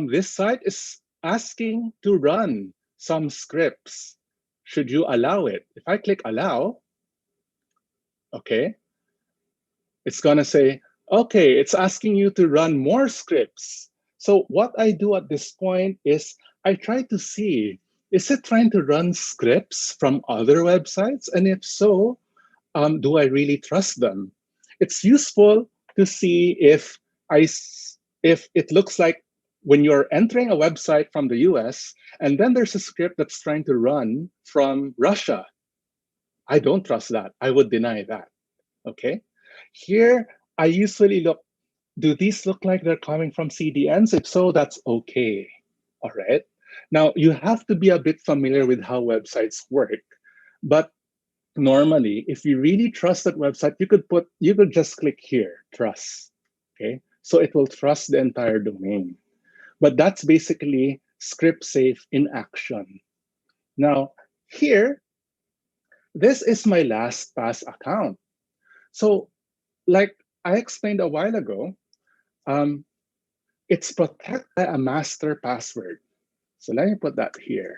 this site is asking to run some scripts. Should you allow it? If I click allow, okay, it's gonna say, okay, it's asking you to run more scripts. So what I do at this point is I try to see, is it trying to run scripts from other websites? And if so, do I really trust them? It's useful to see if it looks like when you're entering a website from the US and then there's a script that's trying to run from Russia. I don't trust that. I would deny that. Okay. Here, I usually look, do these look like they're coming from CDNs? If so, that's okay. All right. Now, you have to be a bit familiar with how websites work. But normally, if you really trust that website, you could just click here, trust. Okay. So it will trust the entire domain. But that's basically script safe in action. Now, here, this is my LastPass account. So, like I explained a while ago, um, it's protected by a master password. So let me put that here.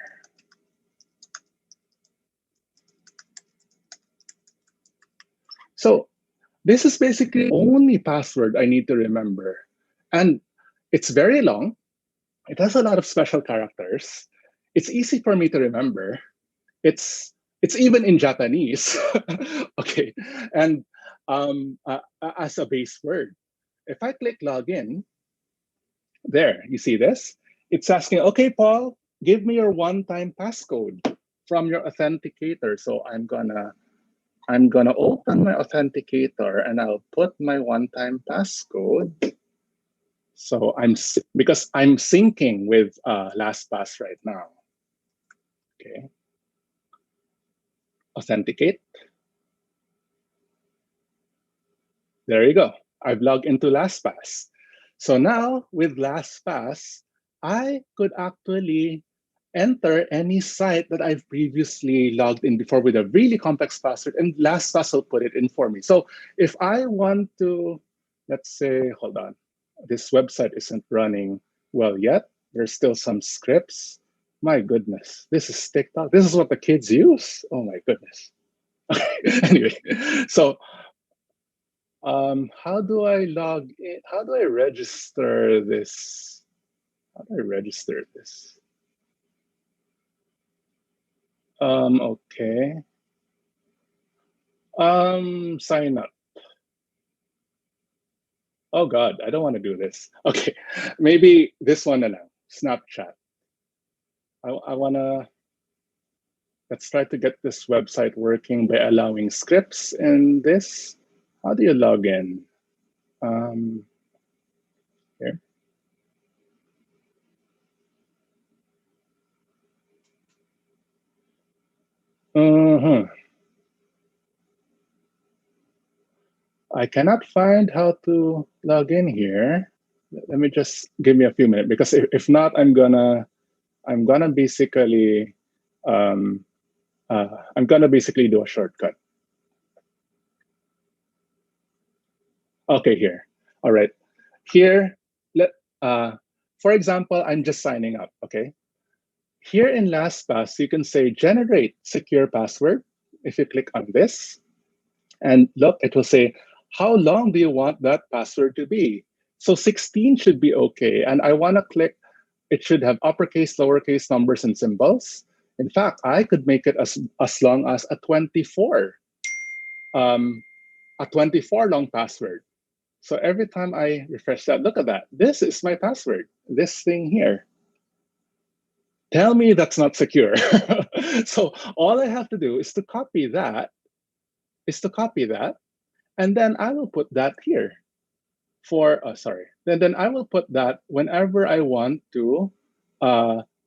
So this is basically the only password I need to remember. And it's very long. It has a lot of special characters. it's easy for me to remember. It's even in Japanese. Okay, and as a base word. If I click login, there, you see this? It's asking, okay, Paul, give me your one-time passcode from your authenticator. So I'm gonna open my authenticator and I'll put my one-time passcode. So because I'm syncing with LastPass right now. Okay. Authenticate. There you go. I've logged into LastPass. So now with LastPass, I could actually enter any site that I've previously logged in before with a really complex password, and LastPass will put it in for me. So if I want to, let's say, hold on, this website isn't running well yet. There's still some scripts. My goodness, this is TikTok. This is what the kids use. Oh my goodness. Anyway, so how do I log in? How do I register this? How do I register this? Okay. Sign up. Oh God, I don't want to do this. Okay, maybe this one now, Snapchat. I wanna, let's try to get this website working by allowing scripts in this. How do you log in? Here. Uh-huh. I cannot find how to log in here. Let me just give me a few minutes, because if not, I'm gonna basically I'm gonna basically do a shortcut. Okay, here. All right. Here, for example, I'm just signing up. Okay. Here in LastPass, you can say generate secure password. If you click on this, and look, it will say, how long do you want that password to be? So 16 should be okay. And I want to click, it should have uppercase, lowercase numbers, and symbols. In fact, I could make it as long as a 24 long password. So every time I refresh that, look at that. This is my password, this thing here. Tell me that's not secure. So all I have to do is to copy that, and then I will put that here for, sorry. Then I will put that whenever I want to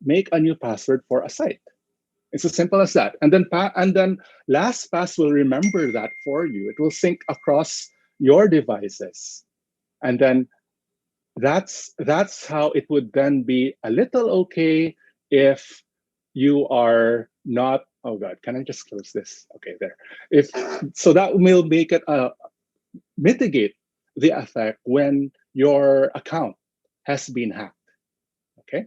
make a new password for a site. It's as simple as that. And then LastPass will remember that for you. It will sync across your devices. And then that's how it would then be a little okay if you are not, oh God, can I just close this? Okay, there. So that will make it mitigate the effect when your account has been hacked. Okay.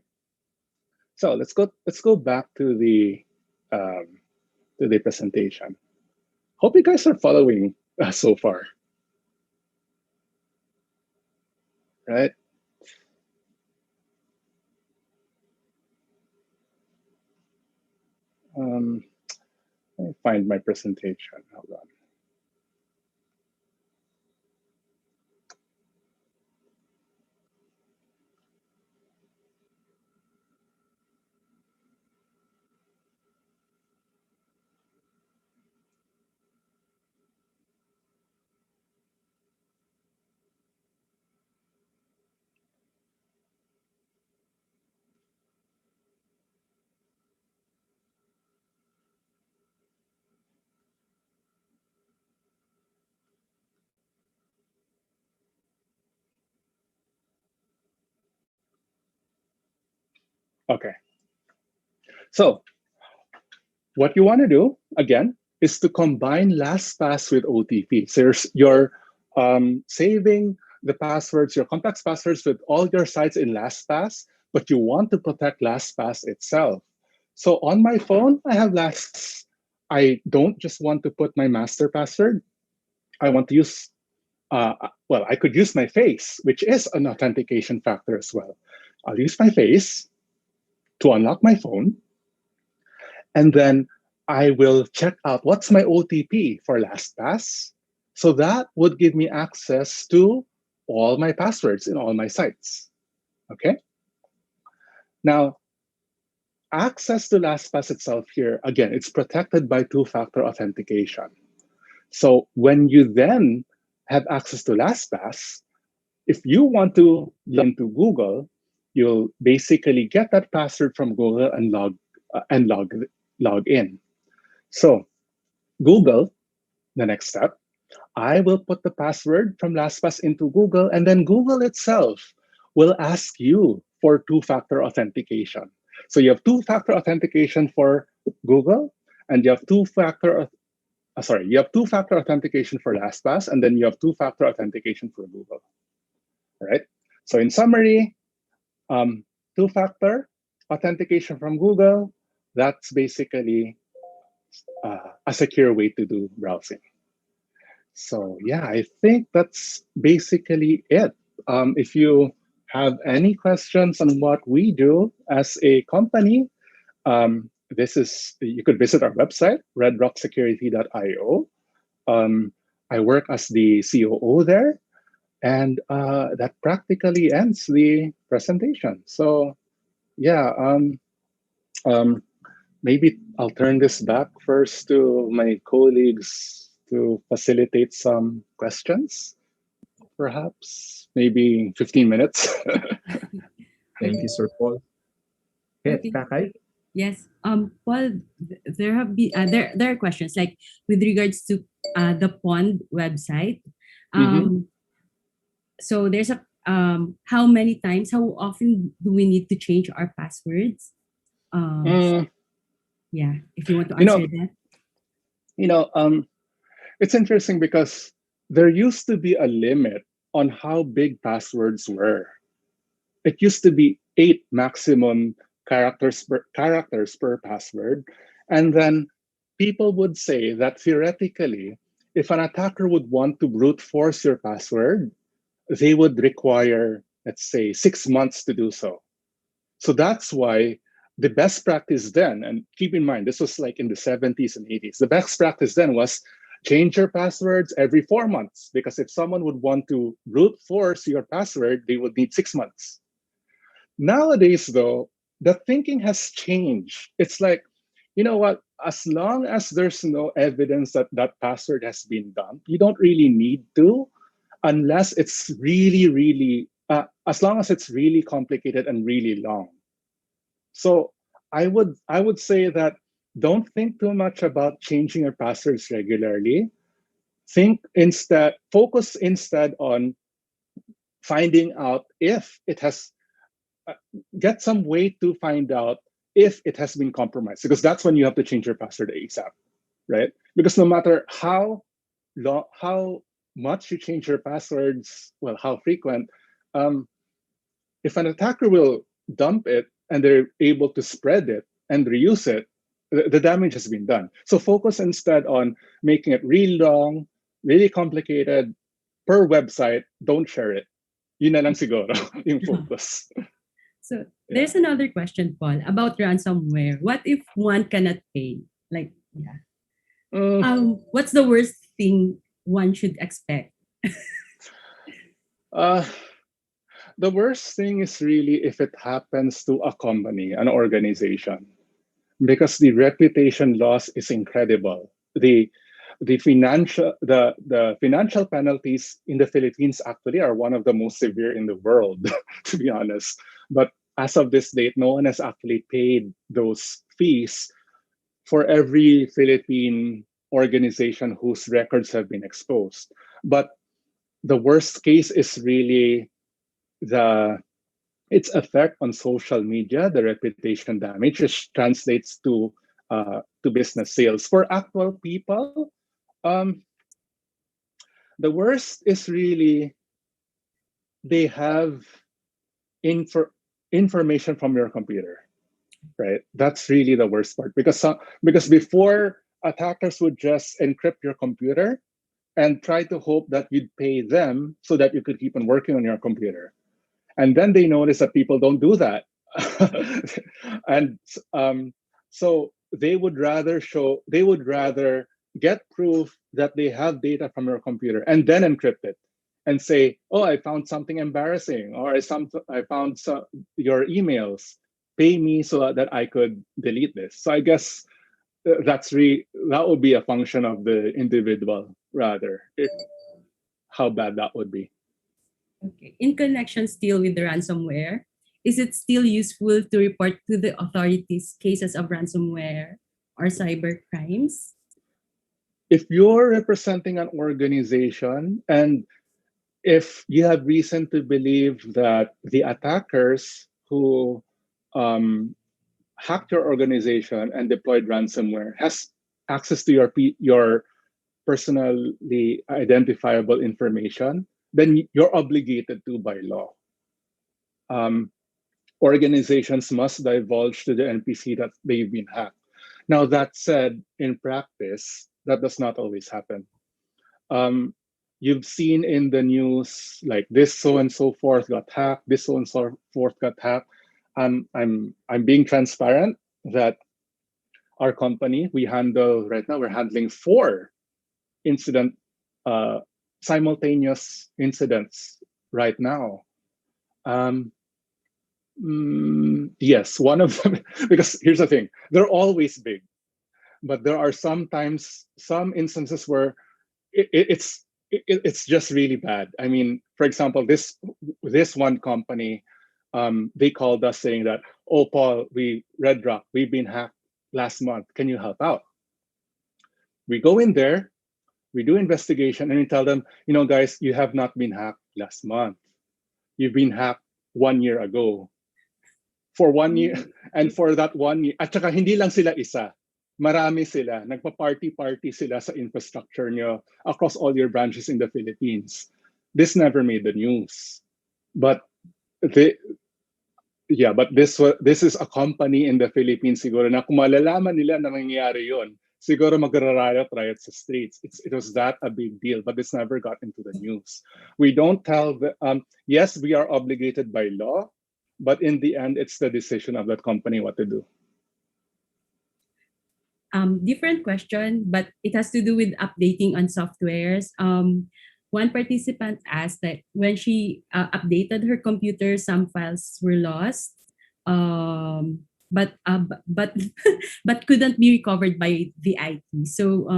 So let's go back to the presentation. Hope you guys are following so far. Right? Let me find my presentation. Hold on. Okay. So what you want to do, again, is to combine LastPass with OTP. So you're saving the passwords, your complex passwords with all your sites in LastPass, but you want to protect LastPass itself. So on my phone, I have LastPass. I don't just want to put my master password. I want to use, well, I could use my face, which is an authentication factor as well. I'll use my face to unlock my phone. And then I will check out what's my OTP for LastPass. So that would give me access to all my passwords in all my sites. Okay. Now, access to LastPass itself here, again, it's protected by two-factor authentication. So when you then have access to LastPass, if you want to log into Google, you'll basically get that password from Google and log in. So Google, the next step, I will put the password from LastPass into Google, and then Google itself will ask you for two-factor authentication. So you have two-factor authentication for Google, and you have two-factor authentication for LastPass, and then you have two-factor authentication for Google. All right. So in summary, two-factor authentication from Google, that's basically a secure way to do browsing. So yeah, I think that's basically it. If you have any questions on what we do as a company, you could visit our website, redrocksecurity.io. I work as the COO there, and that practically ends the presentation. So yeah, maybe I'll turn this back first to my colleagues to facilitate some questions, perhaps maybe 15 minutes. Thank you, Sir Paul. Okay, Okay. Kakay? Yes. Paul, there have been there are questions like with regards to the Pond website. Mhm. So there's a how many times, how often do we need to change our passwords? Mm, Yeah, if you want to you know, answer that. you know, it's interesting because there used to be a limit on how big passwords were. It used to be 8 maximum characters per password, and then people would say that theoretically, if an attacker would want to brute force your password, they would require, let's say, 6 months to do so. So that's why the best practice then, and keep in mind, this was like in the 70s and 80s, the best practice then was change your passwords every 4 months, because if someone would want to brute force your password, they would need 6 months. Nowadays, though, the thinking has changed. It's like, you know what? As long as there's no evidence that that password has been done, you don't really need to, unless it's really, really, as long as it's really complicated and really long. So I would say that don't think too much about changing your passwords regularly. Focus instead on finding out if it has uh, get some way to find out if it has been compromised, because that's when you have to change your password ASAP, right? Because no matter how much you change your passwords, well, how frequent, um, if an attacker will dump it and they're able to spread it and reuse it, the damage has been done. So focus instead on making it really long, really complicated per website. Don't share it. Yun na lang siguro yung focus. So Yeah. there's another question, Paul, about ransomware. What if one cannot pay? Like, yeah. What's the worst thing one should expect? Uh, the worst thing is really if it happens to a company, an organization, because the reputation loss is incredible. The financial penalties in the Philippines actually are one of the most severe in the world, to be honest. But as of this date, no one has actually paid those fees for every Philippine organization whose records have been exposed. But the worst case is really the its effect on social media, the reputation damage, which translates to business sales. For actual people, um, the worst is really they have infor- information from your computer, right? That's really the worst part, because before, attackers would just encrypt your computer and try to hope that you'd pay them so that you could keep on working on your computer. And then they notice that people don't do that. And so they would rather get proof that they have data from your computer and then encrypt it and say, oh, I found something embarrassing, or I found your emails, pay me so that I could delete this. So I guess that would be a function of the individual rather, how bad that would be. Okay. In connection still with the ransomware, is it still useful to report to the authorities cases of ransomware or cyber crimes? If you're representing an organization and if you have reason to believe that the attackers who hacked your organization and deployed ransomware has access to your personally identifiable information, then you're obligated to by law. Organizations must divulge to the NPC that they've been hacked. Now, that said, in practice, that does not always happen. You've seen in the news like this so and so forth got hacked, this so and so forth got hacked. I'm being transparent that our company we're handling 4 incident simultaneous incidents right now. Yes, one of them, because here's the thing, they're always big, but there are sometimes some instances where it's just really bad. I mean, for example, this one company, they called us saying that, oh, Paul, Red Rock, we've been hacked last month. Can you help out? We go in there, we do investigation, and we tell them, guys, you have not been hacked last month. You've been hacked 1 year ago. For 1 year, and for that 1 year, at saka hindi lang sila isa. Marami sila. Nagpa-party sila sa infrastructure nyo across all your branches in the Philippines. This never made the news. But this is a company in the Philippines siguro na kung malalaman nila na nangyayari yun, siguro magra-riot sa streets. It was that a big deal, but this never got into the news. We don't tell yes, we are obligated by law, but in the end, it's the decision of that company what to do. Different question, but it has to do with updating on softwares. One participant asked that when she updated her computer, some files were lost, but but couldn't be recovered by the IT. So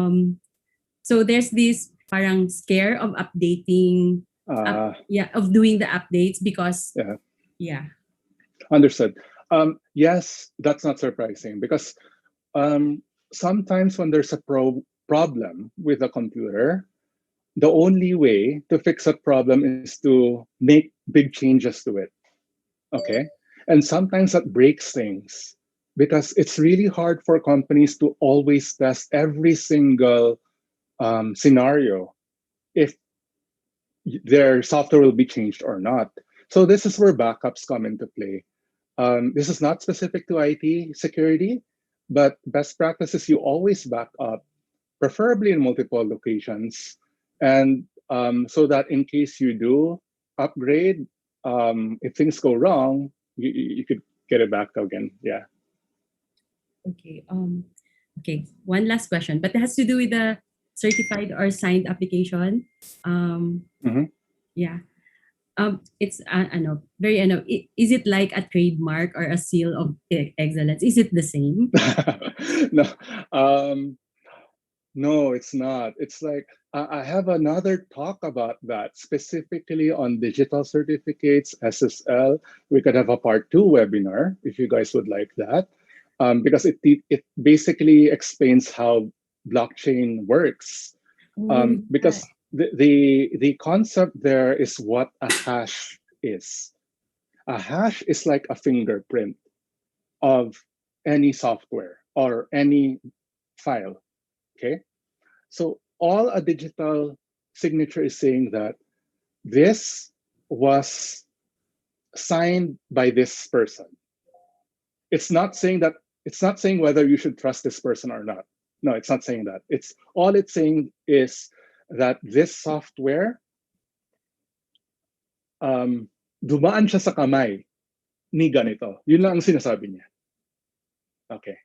there's this parang scare of updating, of doing the updates because Understood. Yes, that's not surprising because sometimes when there's a problem with a computer, the only way to fix that problem is to make big changes to it. Okay? And sometimes that breaks things because it's really hard for companies to always test every single scenario if their software will be changed or not. So this is where backups come into play. This is not specific to IT security, but best practices, you always back up, preferably in multiple locations, and so that in case you do upgrade, if things go wrong, you could get it back again. Yeah. Okay. Okay. One last question, but it has to do with the certified or signed application. Yeah. It's very is it like a trademark or a seal of excellence? Is it the same? No, no, it's not. It's like I have another talk about that specifically on digital certificates, SSL. We could have a part 2 webinar if you guys would like that, because it basically explains how blockchain works. Because the concept there is what a hash is. A hash is like a fingerprint of any software or any file. Okay, so all a digital signature is saying that this was signed by this person. It's not saying whether you should trust this person or not. No, it's not saying that. It's saying is that this software dumaan siya sa kamay ni ganito. Yun lang ang sinasabi niya. Okay.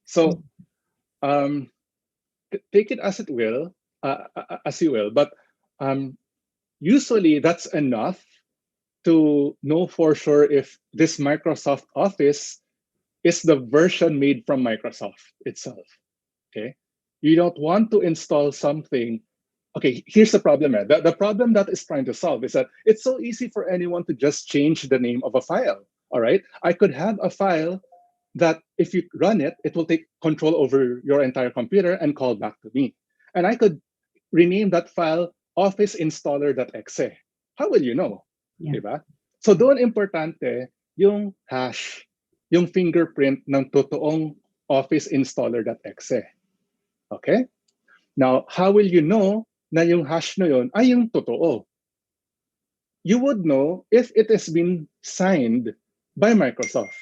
So take it as it will, as you will, but usually that's enough to know for sure if this Microsoft Office is the version made from Microsoft itself. Okay, you don't want to install something. Okay, here's the problem. The problem that is trying to solve is that it's so easy for anyone to just change the name of a file. All right, I could have a file that if you run it, it will take control over your entire computer and call back to me. And I could rename that file officeinstaller.exe. How will you know? Yeah. Diba? So doon importante yung hash, yung fingerprint ng totoong officeinstaller.exe. Okay? Now, how will you know na yung hash na yun ay yung totoo? You would know if it has been signed by Microsoft.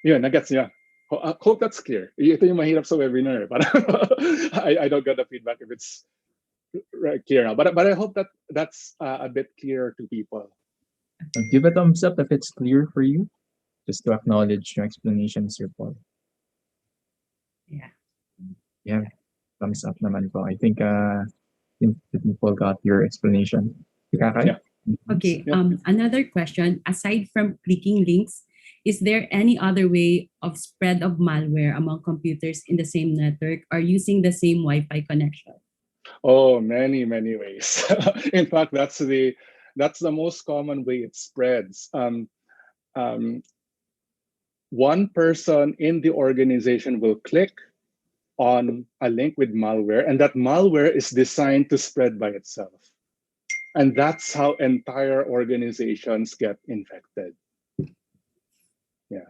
Yun, nagets niya. Hope that's clear. Ito yung mahirap sa webinar. I don't get the feedback if it's clear now. But I hope that that's a bit clearer to people. Give a thumbs up if it's clear for you, just to acknowledge your explanation, Sir Paul. Yeah. Yeah, thumbs up naman po. I think the people got your explanation. Kakay? Yeah. Okay. Yep. Another question. Aside from clicking links, is there any other way of spread of malware among computers in the same network or using the same Wi-Fi connection? Oh, many ways. In fact, that's the most common way it spreads. One person in the organization will click on a link with malware, and that malware is designed to spread by itself. And that's how entire organizations get infected. Yeah.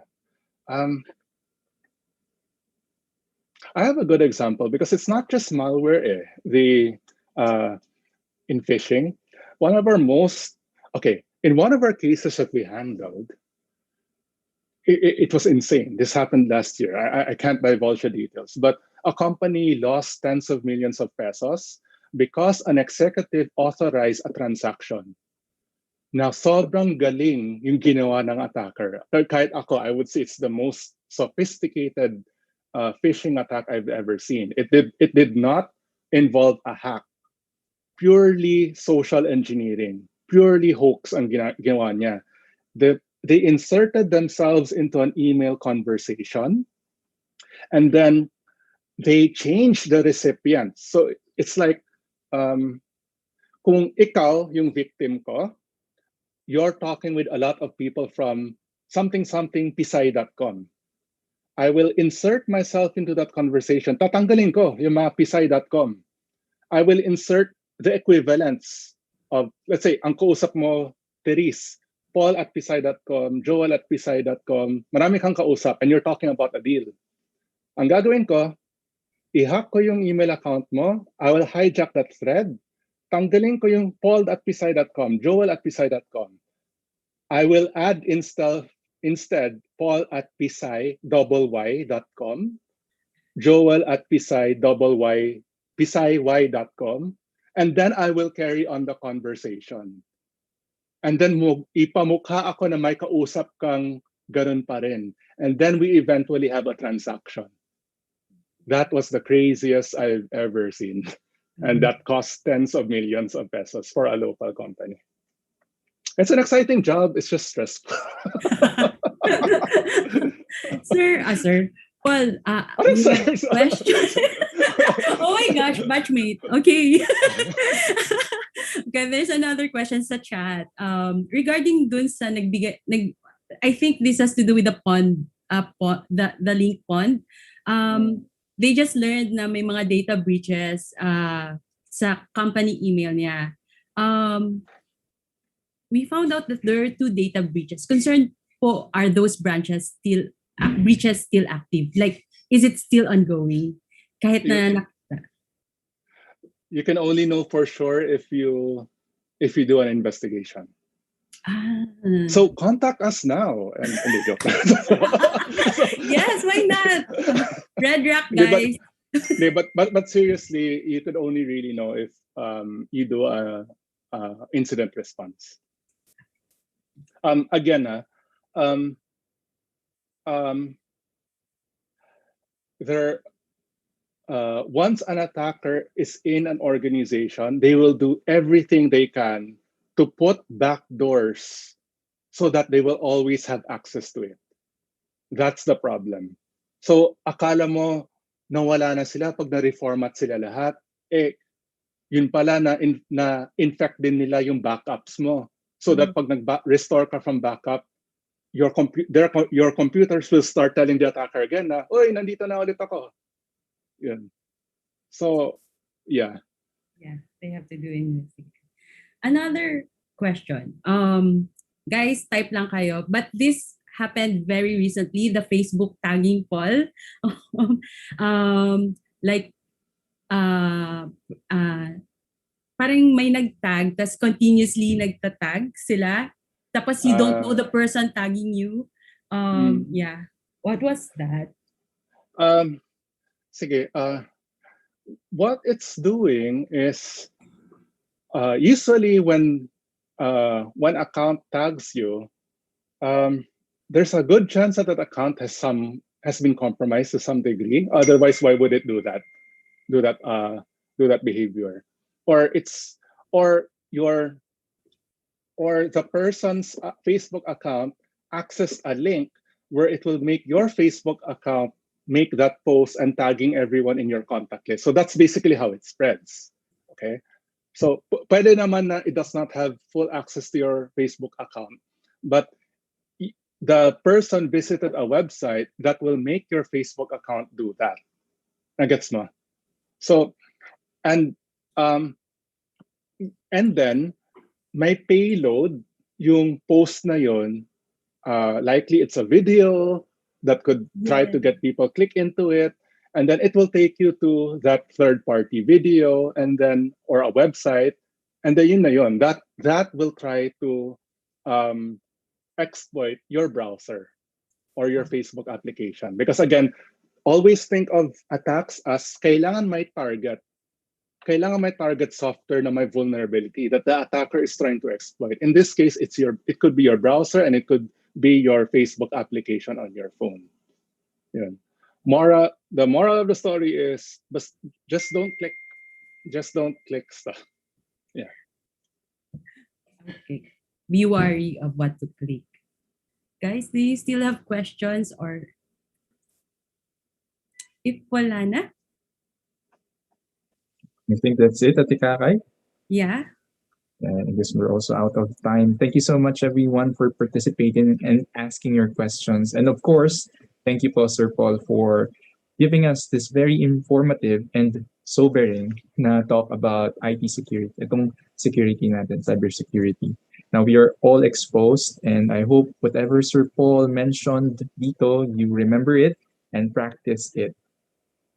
I have a good example because it's not just malware. In phishing, in one of our cases that we handled, it was insane. This happened last year. I can't divulge the details, but a company lost tens of millions of pesos because an executive authorized a transaction. Now, sobrang galing yung ginawa ng attacker. Kahit ako, I would say it's the most sophisticated phishing attack I've ever seen. It did not involve a hack. Purely social engineering, purely hoax ang ginawa niya. They inserted themselves into an email conversation, and then they changed the recipient. So it's like, kung ikaw yung victim ko, you're talking with a lot of people from something pisay.com. I will insert myself into that conversation. Tatanggalin ko yung mga pisay.com. I will insert the equivalents of, let's say, ang kausap mo, Therese, Paul at pisay.com, Joel at pisay.com, marami kang kausap, and you're talking about a deal. Ang gagawin ko, i-hack ko yung email account mo, I will hijack that thread, tanggalin ko yung Paul at pisay.com, Joel at pisay.com. I will add instead Paul at pisay.com, Joel at pisay.com, and then I will carry on the conversation. And then ipamukha ako na may kausap kang ganun pa rin. And then we eventually have a transaction. That was the craziest I've ever seen. And that cost tens of millions of pesos for a local company. It's an exciting job. It's just stressful. Sir, Paul, Ano, we sir? have a question. Oh my gosh, batchmate. Okay. Okay, there's another question sa chat. Regarding dun sa I think this has to do with the pond, the link pond. They just learned na may mga data breaches sa company email niya. We found out that there are 2 data breaches. Concerned po, are those breaches still active? Like, is it still ongoing? Kahit na You can only know for sure if you do an investigation. So contact us now. And joke. Yes, why not? Red Rock, guys. But seriously, you could only really know if you do a incident response. Again, there once an attacker is in an organization, they will do everything they can to put backdoors so that they will always have access to it. That's the problem. So akala mo nawala na sila pag na-reformat sila lahat. Eh, yun pala na infect din nila yung backups mo. So that pag nag-restore ka from backup, your computers will start telling the attacker again na, oy, nandito na ulit ako. Yun. So, yeah. Yeah, they have to do investigation. Another question. Guys, type lang kayo. But this happened very recently, the Facebook tagging poll. Like, parang may nag-tag, tas continuously nagtatag sila. Tapos you don't know the person tagging you. Yeah. What was that? Sige, what it's doing is usually when account tags you, there's a good chance that account has been compromised to some degree. Otherwise, why would it do that? Do that behavior, or the person's Facebook account access a link where it will make your Facebook account make that post and tagging everyone in your contact list. So that's basically how it spreads. Okay. So pwede naman na it does not have full access to your Facebook account, but the person visited a website that will make your Facebook account do that. Nagets mo? So, and then may payload yung post na yun. Likely it's a video that could try to get people click into it, and then it will take you to that third-party video and then or a website, and then yun na yun. That will try to exploit your browser or your Facebook application. Because again, always think of attacks as kailangan may target software na may vulnerability that the attacker is trying to exploit. In this case, it could be your browser and it could be your Facebook application on your phone. Yeah. The moral of the story is just don't click stuff. Yeah. Okay. Be wary of what to click. Guys, do you still have questions, or if wala na? I think that's it, Ate Kakay. Yeah. I guess we're also out of time. Thank you so much, everyone, for participating and asking your questions. And of course, thank you, Sir Paul, for giving us this very informative and sobering na talk about IT security, itong security natin, cybersecurity. Now, we are all exposed, and I hope whatever Sir Paul mentioned dito, you remember it and practice it.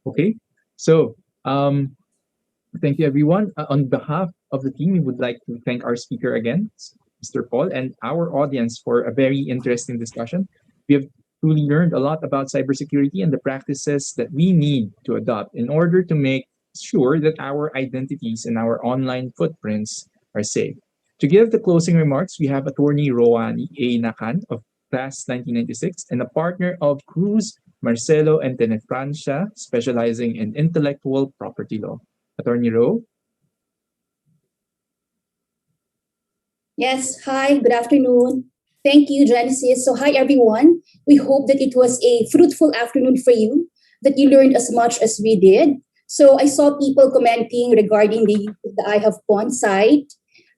Okay? So, thank you, everyone. On behalf of the team, we would like to thank our speaker again, Mr. Paul, and our audience for a very interesting discussion. We have truly learned a lot about cybersecurity and the practices that we need to adopt in order to make sure that our identities and our online footprints are safe. To give the closing remarks, we have attorney Roani A. Nakan of Class 1996 and a partner of Cruz, Marcelo, and Tenefrancia, specializing in intellectual property law. Attorney Ro? Yes, hi, good afternoon. Thank you, Genesis. So, hi, everyone. We hope that it was a fruitful afternoon for you, that you learned as much as we did. So, I saw people commenting regarding the use of the I Have Pawn site.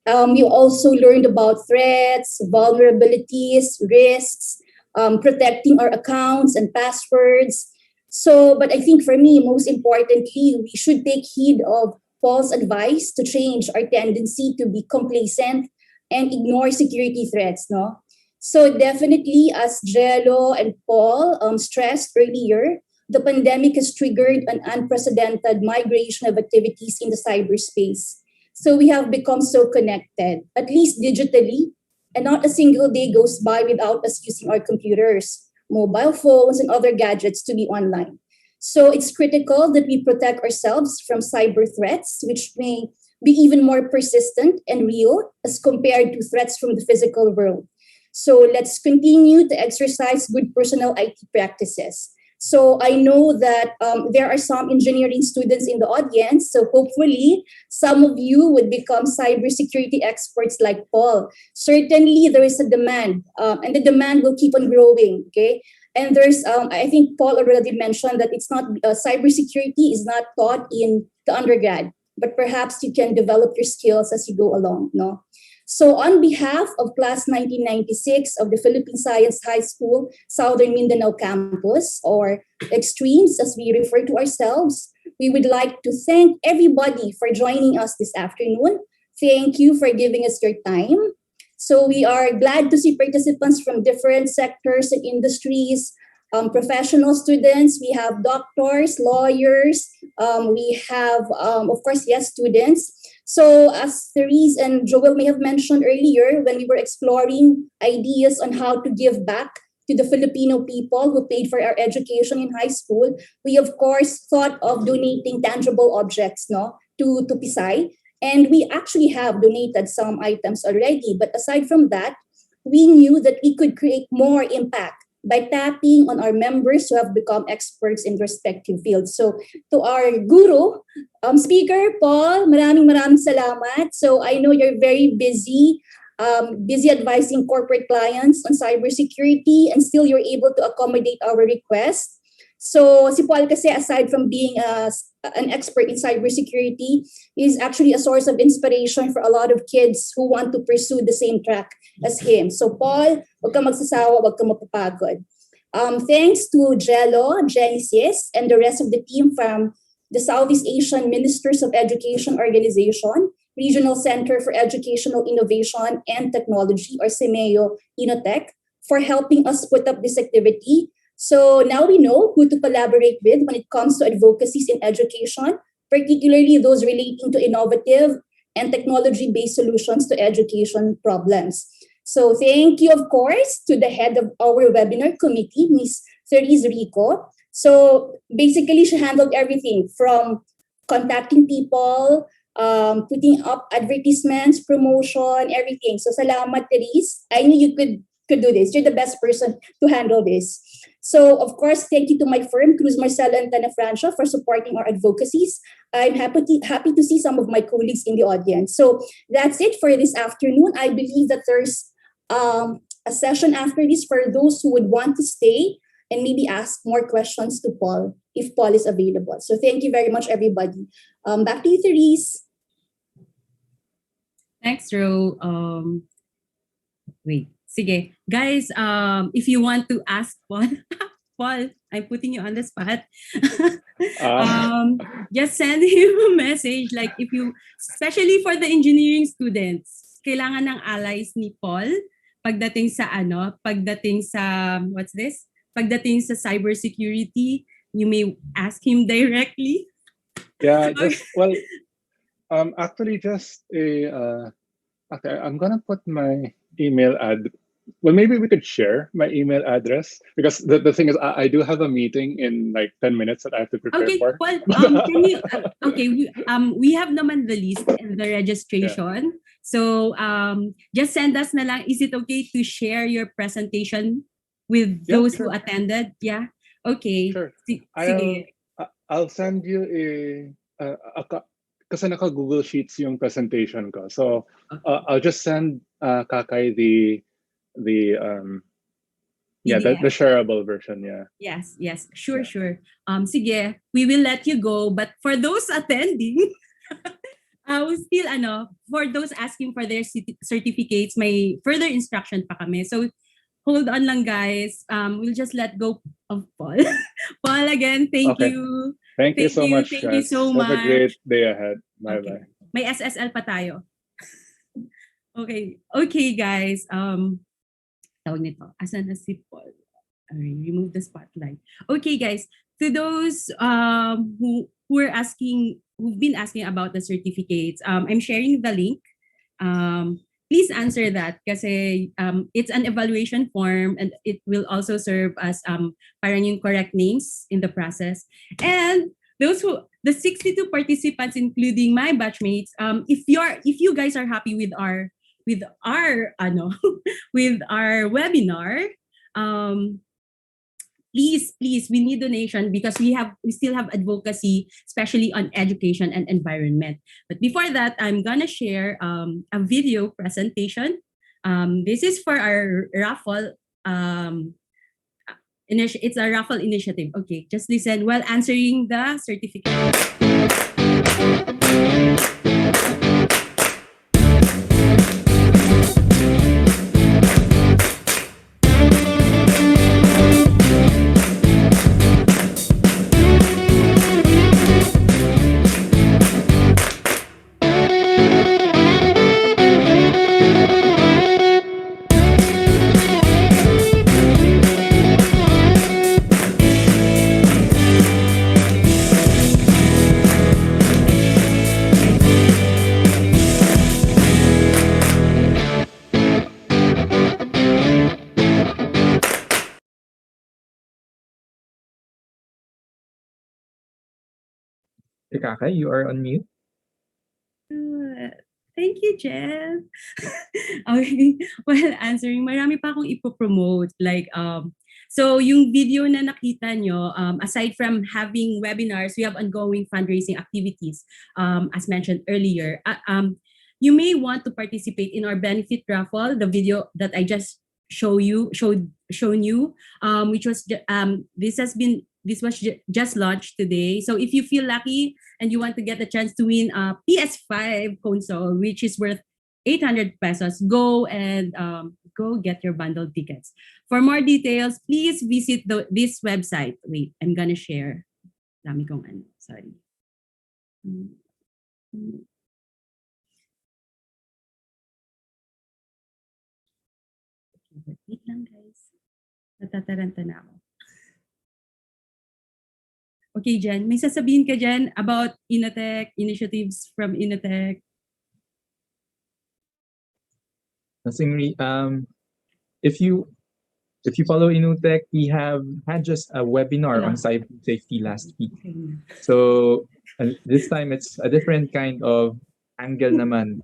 You also learned about threats, vulnerabilities, risks, protecting our accounts and passwords. So, but I think for me, most importantly, we should take heed of Paul's advice to change our tendency to be complacent and ignore security threats, no? So definitely, as Jello and Paul stressed earlier, the pandemic has triggered an unprecedented migration of activities in the cyberspace. So we have become so connected, at least digitally, and not a single day goes by without us using our computers, mobile phones, and other gadgets to be online. So it's critical that we protect ourselves from cyber threats, which may be even more persistent and real as compared to threats from the physical world. So let's continue to exercise good personal IT practices. So I know that there are some engineering students in the audience. So hopefully, some of you would become cybersecurity experts like Paul. Certainly, there is a demand, and the demand will keep on growing. Okay, and there's, I think Paul already mentioned that it's not cybersecurity is not taught in the undergrad, but perhaps you can develop your skills as you go along. No. So, on behalf of Class 1996 of the Philippine Science High School, Southern Mindanao Campus, or Extremes as we refer to ourselves, we would like to thank everybody for joining us this afternoon. Thank you for giving us your time. So, we are glad to see participants from different sectors and industries, professional students, we have doctors, lawyers, we have, of course, yes, students. So, as Therese and Joel may have mentioned earlier, when we were exploring ideas on how to give back to the Filipino people who paid for our education in high school, we of course thought of donating tangible objects, no, to Pisay. And we actually have donated some items already. But aside from that, we knew that we could create more impact by tapping on our members who have become experts in respective fields. So to our guru, speaker, Paul, maraming salamat. So I know you're very busy, busy advising corporate clients on cybersecurity, and still you're able to accommodate our request. So si Paul kasi, aside from being an expert in cybersecurity, is actually a source of inspiration for a lot of kids who want to pursue the same track as him. So Paul, wag kang magsasawa, wag kang mapapagod. Thanks to Jello, Genesis, and the rest of the team from the Southeast Asian Ministers of Education Organization, Regional Center for Educational Innovation and Technology, or CEMEO Inotech, for helping us put up this activity. So now we know who to collaborate with when it comes to advocacies in education, particularly those relating to innovative and technology-based solutions to education problems. So thank you, of course, to the head of our webinar committee, Ms. Therese Rico. So basically, she handled everything from contacting people, putting up advertisements, promotion, everything. So salamat, Therese. I knew you could do this. You're the best person to handle this. So, of course, thank you to my firm, Cruz Marcelo and Tana Francia, for supporting our advocacies. I'm happy to see some of my colleagues in the audience. So that's it for this afternoon. I believe that there's a session after this for those who would want to stay and maybe ask more questions to Paul, if Paul is available. So thank you very much, everybody. Back to you, Therese. Thanks, Ro. Wait. Sige. Guys, if you want to ask Paul, Paul, I'm putting you on the spot. Just send him a message. Like if you, especially for the engineering students, kailangan ng allies ni Paul pagdating sa what's this? Pagdating sa cybersecurity, you may ask him directly. Yeah, actually just okay, I'm gonna put my email well, maybe we could share my email address, because the thing is I do have a meeting in like 10 minutes that I have to prepare for. Well, can you, we have naman the list and the registration. Yeah. So just send us na lang. Is it okay to share your presentation with those who attended? Yeah. Okay. Sure. I'll send you kasi naka Google Sheets yung presentation ko. So I'll just send Kakay the shareable version. Yes, sure. Sige, we will let you go, but for those attending, we still for those asking for their certificates, may further instruction pa kami. So hold on lang, guys. We'll just let go of Paul. Paul, again, thank you. Thank you so much, Thank guys. you so much. Have a great day ahead. Bye-bye. May SSL pa tayo. Okay, guys. Tawag nito. Asan na si Paul? Remove the spotlight. Okay, guys. To those who've been asking about the certificates, I'm sharing the link. Please answer that kasi it's an evaluation form, and it will also serve as parang yung correct names in the process. And the 62 participants, including my batchmates, if you guys are happy with our with our webinar, please, we need donation because we still have advocacy, especially on education and environment. But before that, I'm gonna share a video presentation. This is for our raffle. It's a raffle initiative. Okay, just listen while answering the certificate. Kaka, you are on mute. Thank you, Jeff. Okay. Well, answering, marami pa akong ipopromote. Like, so yung video na nakita nyo, aside from having webinars, we have ongoing fundraising activities, as mentioned earlier. You may want to participate in our benefit raffle, the video that I just shown you, which was this was just launched today. So if you feel lucky and you want to get the chance to win a PS5 console, which is worth 800 pesos, go and go get your bundle tickets. For more details, please visit this website. Wait, I'm gonna share. Dami kong ano, sorry. Wait lang, guys. Natataranta na ako. Okay, Jen, may sasabihin ka, Jen, about Inotech, initiatives from Inotech? Nothing if you follow Inutech, we have had just a webinar on cyber safety last week. So this time it's a different kind of angle naman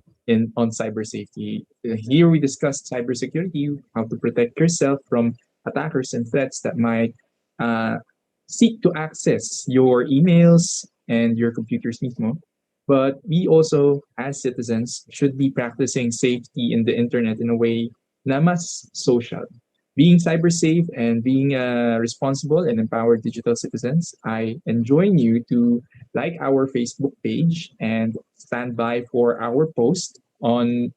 on cyber safety. Here we discussed cybersecurity, how to protect yourself from attackers and threats that might seek to access your emails and your computers mismo. But we also, as citizens, should be practicing safety in the internet in a way na mas social. Being cyber safe and being responsible and empowered digital citizens, I enjoin you to like our Facebook page and stand by for our post on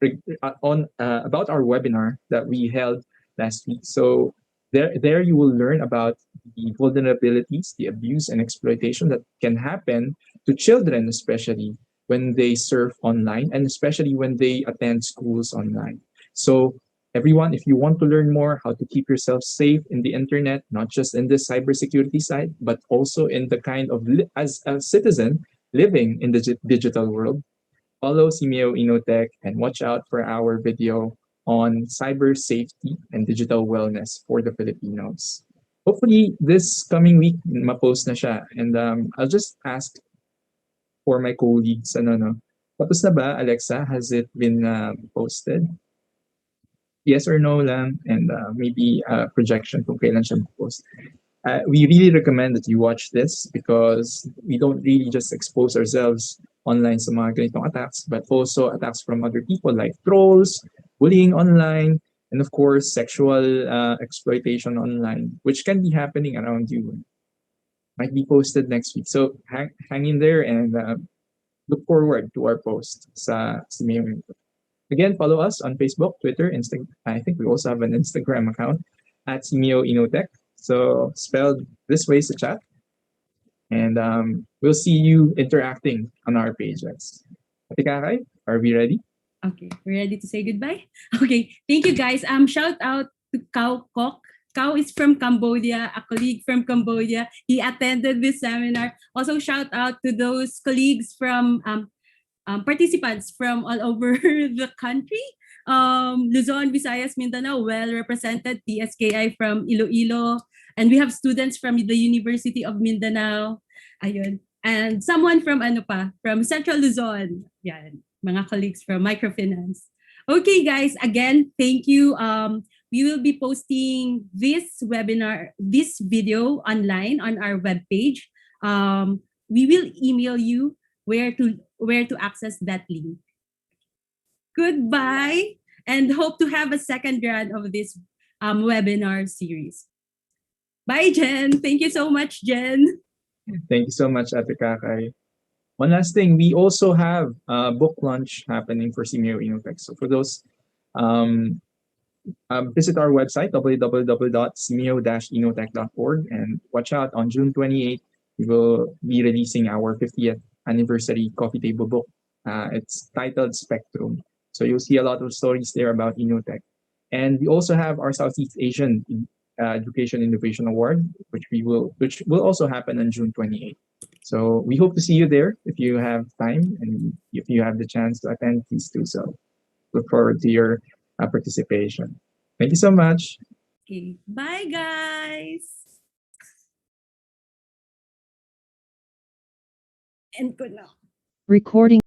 about our webinar that we held last week. So there you will learn about the vulnerabilities, the abuse and exploitation that can happen to children, especially when they surf online and especially when they attend schools online. So everyone, if you want to learn more how to keep yourself safe in the internet, not just in the cybersecurity side, but also in the kind of as a citizen living in the digital world, follow Simeo Inotech and watch out for our video on cyber safety and digital wellness for the Filipinos. Hopefully, this coming week, ma-post na siya. And I'll just ask for my colleagues, tapos na ba, Alexa? Has it been posted? Yes or no lang, and maybe a projection kung kailan siya post. We really recommend that you watch this because we don't really just expose ourselves online sa mga ganitong attacks, but also attacks from other people like trolls, bullying online, and of course, sexual exploitation online, which can be happening around you. Might be posted next week. So hang in there and look forward to our post sa Simeo. Again, follow us on Facebook, Twitter, Instagram. I think we also have an Instagram account at Simeo Inotech. So spelled this way, sa chat. And we'll see you interacting on our pages. Ate Kakay, are we ready? Okay, we're ready to say goodbye? Okay, thank you guys. Shout out to Kao Kok. Kao is from Cambodia, a colleague from Cambodia. He attended this seminar. Also, shout out to those colleagues from participants from all over the country. Luzon, Visayas, Mindanao, well represented. TSKI from Iloilo. And we have students from the University of Mindanao. Ayun. And someone from from Central Luzon. Yan, mga colleagues from Microfinance. Okay, guys, again, thank you We will be posting this video online on our webpage. We will email you where to access that link. Goodbye, and hope to have a second run of this webinar series. Bye, Jen. Thank you so much, Jen. Thank you so much, Ate Kakay. One last thing, we also have a book launch happening for Senior Innotech. So for those, visit our website, www.simeo-innotech.org, and watch out on June 28th, we will be releasing our 50th anniversary coffee table book. It's titled Spectrum. So you'll see a lot of stories there about Innotech. And we also have our Southeast Asian Education Innovation Award, which will also happen on June 28th. So we hope to see you there if you have time and if you have the chance to attend, please do so. Look forward to your participation. Thank you so much. Okay. Bye, guys. And good now. Recording